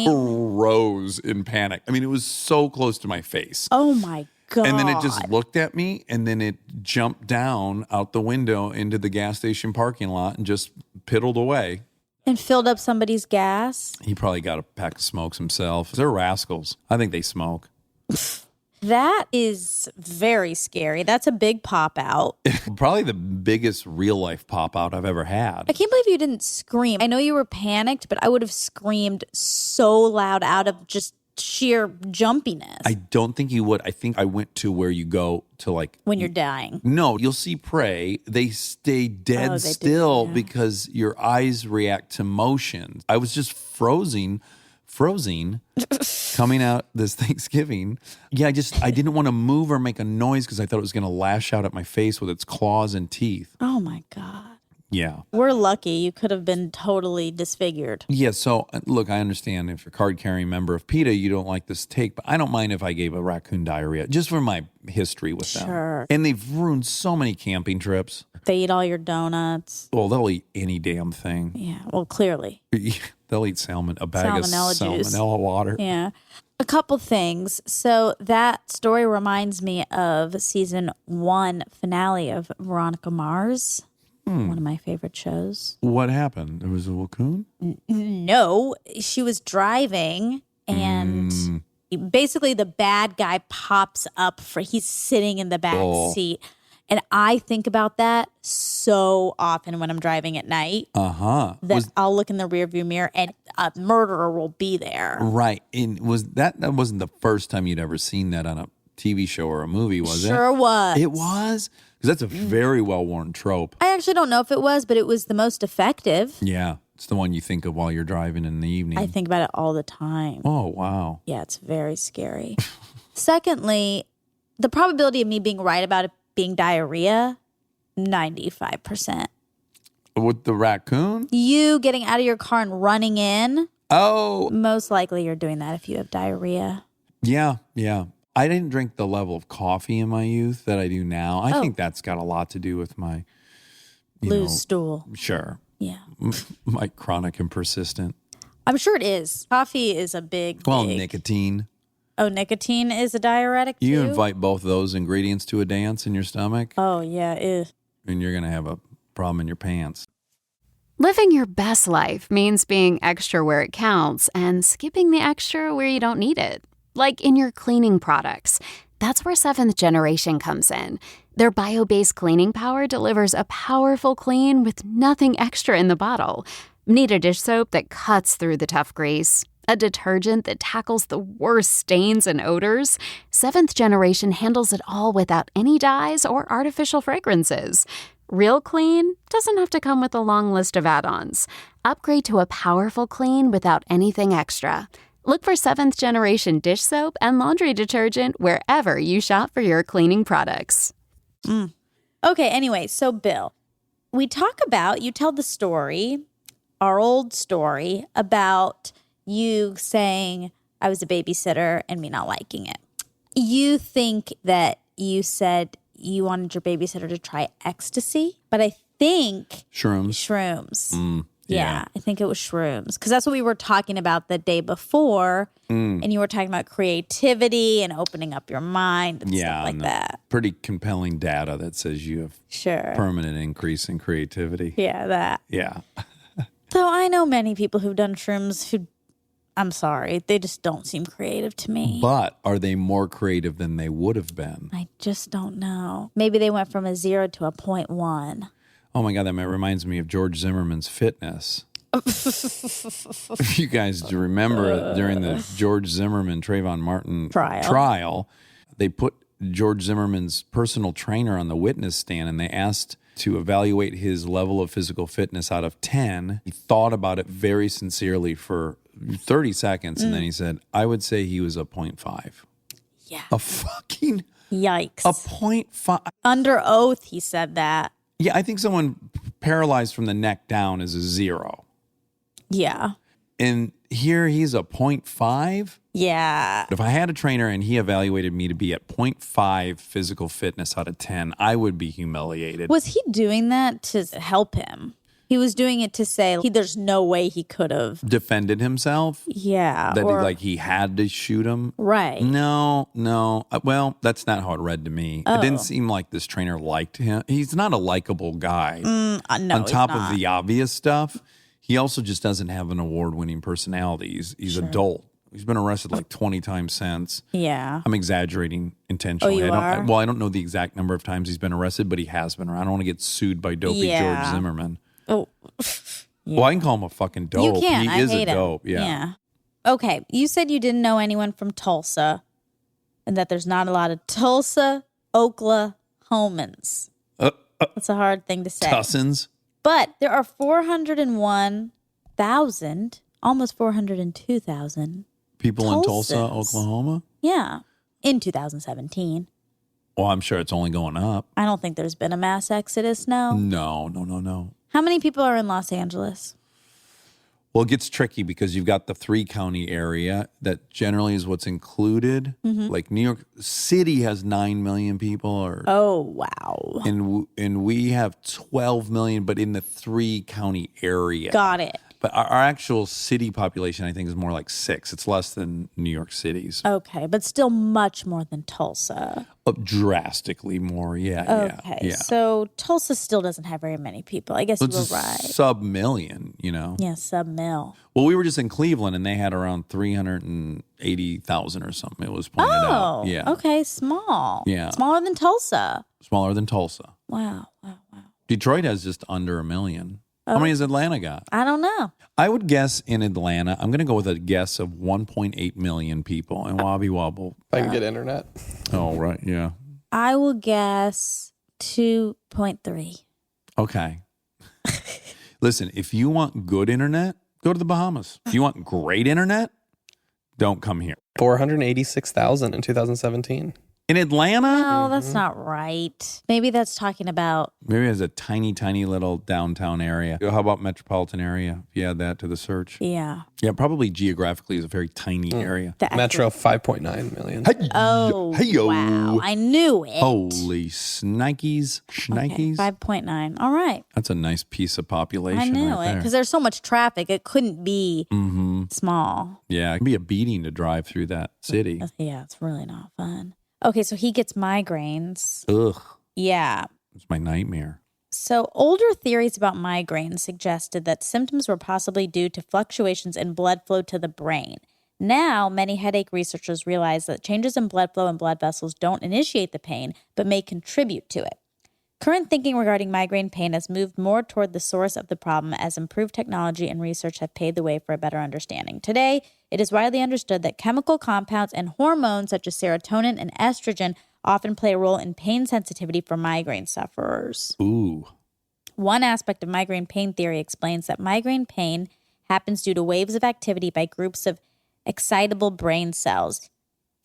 froze in panic. I mean, it was so close to my face. Oh, my God. And then it just looked at me, and then it jumped down out the window into the gas station parking lot and just piddled away. And filled up somebody's gas? He probably got a pack of smokes himself. They're rascals. I think they smoke. That is very scary. That's a big pop out. Probably the biggest real life pop out I've ever had. I can't believe you didn't scream. I know you were panicked, but I would have screamed so loud out of just sheer jumpiness. I don't think you would. I think I went to where you go to when you're dying. No, you'll see prey. They stay dead still because your eyes react to motion. I was just frozen coming out this Thanksgiving. Yeah, I didn't want to move or make a noise because I thought it was going to lash out at my face with its claws and teeth. Oh, my God. Yeah. We're lucky. You could have been totally disfigured. Yeah, so look, I understand if you're a card-carrying member of PETA, you don't like this take, but I don't mind if I gave a raccoon diarrhea, just for my history with them. Sure. And they've ruined so many camping trips. They eat all your donuts. Well, they'll eat any damn thing. Yeah, well, clearly. They'll eat a bag Salmonella of juice. salmonella water. Yeah. A couple things. So that story reminds me of season 1 finale of Veronica Mars. One of my favorite shows. What happened? There was a raccoon? No, she was driving and basically the bad guy pops up he's sitting in the back seat. And I think about that so often when I'm driving at night. That I'll look in the rearview mirror and a murderer will be there. Right. And that wasn't the first time you'd ever seen that on a TV show or a movie, was it? Sure was. It was? Because that's a very well-worn trope. I actually don't know if it was, but it was the most effective. Yeah. It's the one you think of while you're driving in the evening. I think about it all the time. Oh, wow. Yeah, it's very scary. Secondly, the probability of me being right about it being diarrhea, 95%. With the raccoon? You getting out of your car and running in, Oh. most likely you're doing that if you have diarrhea. Yeah. I didn't drink the level of coffee in my youth that I do now. I think that's got a lot to do with my Loose stool. Sure. Yeah. My chronic and persistent. I'm sure it is. Coffee is a big. Nicotine. Oh, nicotine is a diuretic too? You invite both those ingredients to a dance in your stomach, Oh, yeah. and you're going to have a problem in your pants. Living your best life means being extra where it counts and skipping the extra where you don't need it. Like in your cleaning products. That's where Seventh Generation comes in. Their bio-based cleaning power delivers a powerful clean with nothing extra in the bottle. Need a dish soap that cuts through the tough grease? A detergent that tackles the worst stains and odors? 7th Generation handles it all without any dyes or artificial fragrances. Real clean doesn't have to come with a long list of add-ons. Upgrade to a powerful clean without anything extra. Look for 7th Generation dish soap and laundry detergent wherever you shop for your cleaning products. Okay, anyway, so Bill, you tell the story, our old story, about you saying I was a babysitter and me not liking it. You think that you said you wanted your babysitter to try ecstasy, but I think shrooms. Yeah, I think it was shrooms because that's what we were talking about the day before. And you were talking about creativity and opening up your mind and stuff like that. Pretty compelling data that says you have permanent increase in creativity. Yeah, that. Yeah. Though I know many people who've done shrooms who, I'm sorry, they just don't seem creative to me. But are they more creative than they would have been? I just don't know. Maybe they went from a 0 to a 0.1. Oh my God, that reminds me of George Zimmerman's fitness. If you guys remember during the George Zimmerman, Trayvon Martin trial, they put George Zimmerman's personal trainer on the witness stand and they asked to evaluate his level of physical fitness out of 10. He thought about it very sincerely for 30 seconds and then he said, I would say he was a 0.5. Yeah. A fucking... Yikes. A 0.5. Under oath, he said that. Yeah, I think someone paralyzed from the neck down is a 0. Yeah. And here he's a 0.5. Yeah. If I had a trainer and he evaluated me to be at 0.5 physical fitness out of 10, I would be humiliated. Was he doing that to help him? He was doing it to say there's no way he could have defended himself? Yeah. That he had to shoot him? Right. No. Well, that's not how it read to me. It didn't seem like this trainer liked him. He's not a likable guy. No, on top of the obvious stuff, he also just doesn't have an award-winning personality. He's adult. He's been arrested like 20 times since. Yeah. I'm exaggerating intentionally. Oh, you are? I don't know the exact number of times he's been arrested, but he has been around. I don't want to get sued by dopey George Zimmerman. Oh. Well, I can call him a fucking dope. You can. He is a dope. Yeah. Okay. You said you didn't know anyone from Tulsa and that there's not a lot of Tulsa, Oklahomans. That's a hard thing to say. Tussins. But there are 401,000, almost 402,000 people in Tulsa, Oklahoma? Yeah. In 2017. Well, I'm sure it's only going up. I don't think there's been a mass exodus, no. No. How many people are in Los Angeles? Well, it gets tricky because you've got the 3-county area that generally is what's included. Like New York City has 9 million people. Oh, wow. And we have 12 million, but in the 3-county area. Got it. But our actual city population, I think, is more like 6. It's less than New York City's. Okay, but still much more than Tulsa. Drastically more, yeah. Okay, so Tulsa still doesn't have very many people. I guess you were right. Sub-million, you know. Yeah, sub-mil. Well, we were just in Cleveland, and they had around 380,000 or something. It was pointed out. Yeah. Okay, small. Yeah. Smaller than Tulsa. Smaller than Tulsa. Wow. Detroit has just under 1 million. How many has Atlanta got? I don't know. I would guess in Atlanta, I'm going to go with a guess of 1.8 million people. And Wobby Wobble. If I can get internet. Oh, right. Yeah. I will guess 2.3. Okay. Listen, if you want good internet, go to the Bahamas. If you want great internet, don't come here. 486,000 in 2017. In Atlanta? No, that's not right. Maybe that's talking about... Maybe it has a tiny, tiny little downtown area. How about metropolitan area? If you add that to the search. Yeah. Yeah, probably geographically is a very tiny area. Metro, 5.9 million. Oh, wow. I knew it. Holy shnikes. Okay, 5.9. All right. That's a nice piece of population. I knew right it because there's so much traffic. It couldn't be small. Yeah, it can be a beating to drive through that city. Yeah, it's really not fun. Okay, so he gets migraines. Ugh. Yeah. It's my nightmare. So older theories about migraines suggested that symptoms were possibly due to fluctuations in blood flow to the brain. Now, many headache researchers realize that changes in blood flow and blood vessels don't initiate the pain, but may contribute to it. Current thinking regarding migraine pain has moved more toward the source of the problem as improved technology and research have paved the way for a better understanding. Today, it is widely understood that chemical compounds and hormones such as serotonin and estrogen often play a role in pain sensitivity for migraine sufferers. Ooh. One aspect of migraine pain theory explains that migraine pain happens due to waves of activity by groups of excitable brain cells.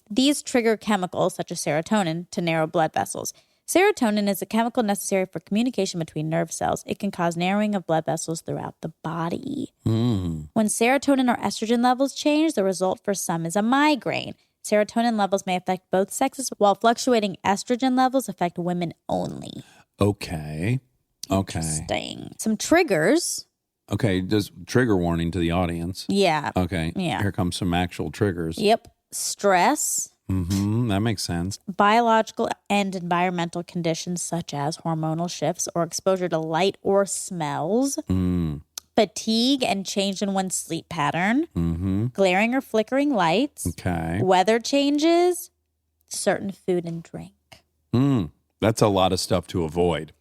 These trigger chemicals such as serotonin to narrow blood vessels. Serotonin is a chemical necessary for communication between nerve cells. It can cause narrowing of blood vessels throughout the body. When serotonin or estrogen levels change, the result for some is a migraine. Serotonin levels may affect both sexes, while fluctuating estrogen levels affect women only. Okay. Interesting. Some triggers. Okay, just trigger warning to the audience. Yeah. Okay. Yeah. Here comes some actual triggers. Yep. Stress. That makes sense. Biological and environmental conditions such as hormonal shifts or exposure to light or smells. Fatigue and change in one's sleep pattern. Glaring or flickering lights. Okay. Weather changes. Certain food and drink. That's a lot of stuff to avoid.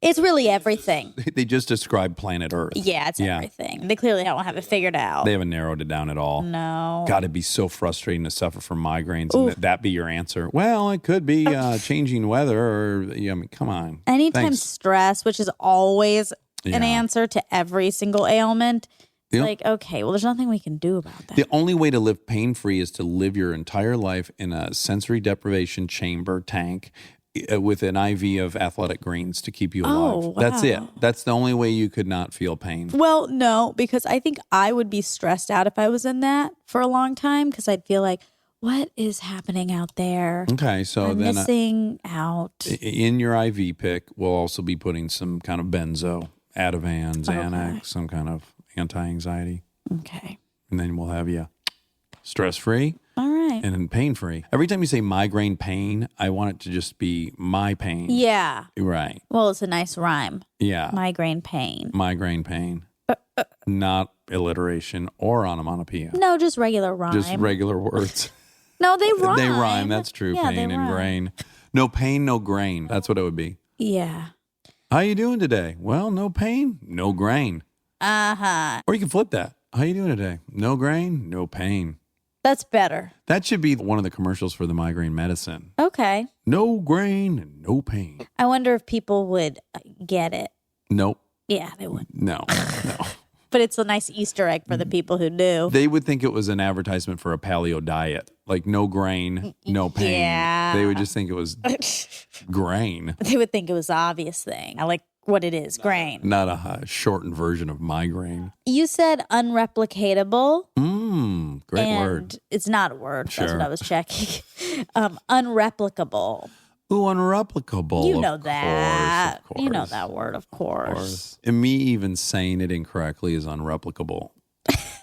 It's really everything. They just described planet Earth. Yeah, it's everything. They clearly don't have it figured out. They haven't narrowed it down at all. No. God, it'd be so frustrating to suffer from migraines and that be your answer. Well, it could be changing weather or, I mean, come on. Anytime Thanks. stress, which is always an answer to every single ailment, it's like, okay, well, there's nothing we can do about that. The only way to live pain-free is to live your entire life in a sensory deprivation chamber tank with an IV of athletic greens to keep you alive. Oh, wow. That's it. That's the only way you could not feel pain. Well, no, because I think I would be stressed out if I was in that for a long time because I'd feel like, what is happening out there? Okay, so I'm then missing out. in your IV pick, we'll also be putting some kind of benzo, Ativan, Xanax, some kind of anti-anxiety. Okay. And then we'll have you stress-free. All right. And then pain-free. Every time you say migraine pain, I want it to just be my pain. Yeah. Right. Well, it's a nice rhyme. Yeah. Migraine pain. Migraine pain. Not alliteration or onomatopoeia. No, just regular rhyme. Just regular words. No, they rhyme. They rhyme. That's true. Yeah, Pain they and rhyme. grain. No pain, no grain. That's what it would be. Yeah. How you doing today? Well, no pain, no grain. Uh-huh. Or you can flip that. How you doing today? No grain, no pain. That's better. That should be one of the commercials for the migraine medicine. Okay. No grain and no pain. I wonder if people would get it. Nope. Yeah, they would. No. But it's a nice Easter egg for the people who do. They would think it was an advertisement for a paleo diet, like no grain, no pain. Yeah. They would just think it was grain, They would think it was the obvious thing. I like what it is, grain. not a shortened version of migraine. You said unreplicatable. Great and word. It's not a word. That's Sure. what I was checking. Unreplicable. Ooh, unreplicable. You know of that. Course, You know that word, of course. And me even saying it incorrectly is unreplicable.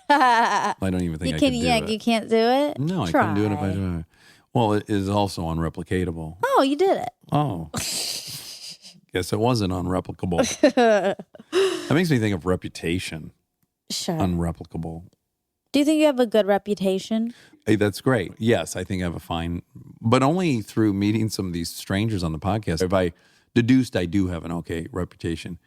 I don't even think I can do it. You can't do it? No, I couldn't do it if I do it. Well, it is also unreplicatable. Oh, you did it. Oh. Guess it wasn't unreplicable. That makes me think of reputation. Sure. Unreplicable. Do you think you have a good reputation? Hey, that's great. Yes, I think I have a fine, but only through meeting some of these strangers on the podcast. If I deduced I do have an okay reputation.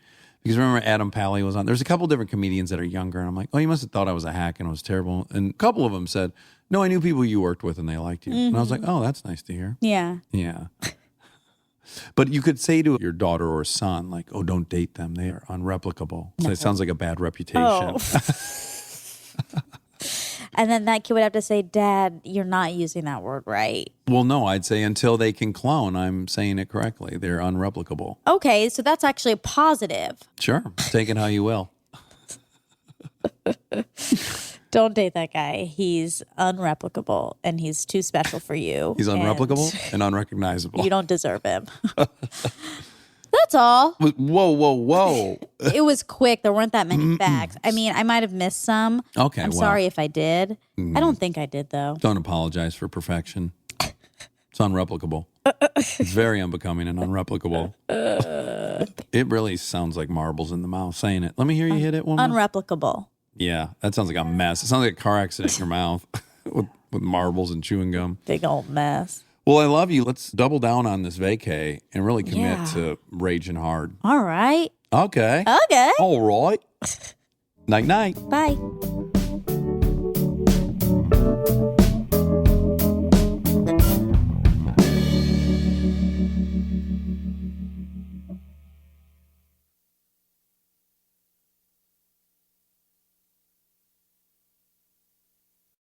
Because remember Adam Pally was on. There's a couple different comedians that are younger, and I'm like, oh, you must have thought I was a hack and it was terrible. And a couple of them said, no, I knew people you worked with and they liked you. And I was like, oh, that's nice to hear. Yeah. Yeah. But you could say to your daughter or son, like, oh, don't date them. They are unreplicable. So it sounds like a bad reputation. Oh. And then that kid would have to say, Dad, you're not using that word right. Well, no, I'd say until they can clone, I'm saying it correctly. They're unreplicable. Okay, so that's actually a positive. Sure. Take it how you will. Don't date that guy. He's unreplicable and he's too special for you. He's unreplicable and unrecognizable. You don't deserve him. That's all. Whoa. It was quick. There weren't that many facts. I mean, I might have missed some. Okay, I'm well. sorry if I did. I don't think I did, though. Don't apologize for perfection. It's unreplicable. It's very unbecoming and unreplicable. It really sounds like marbles in the mouth saying it. Let me hear you hit it one more. Unreplicable. Yeah, that sounds like a mess. It sounds like a car accident in your mouth with marbles and chewing gum. Big old mess. Well, I love you. Let's double down on this vacay and really commit Yeah. to raging hard. All right. Okay. Okay. All right. Night night. Bye.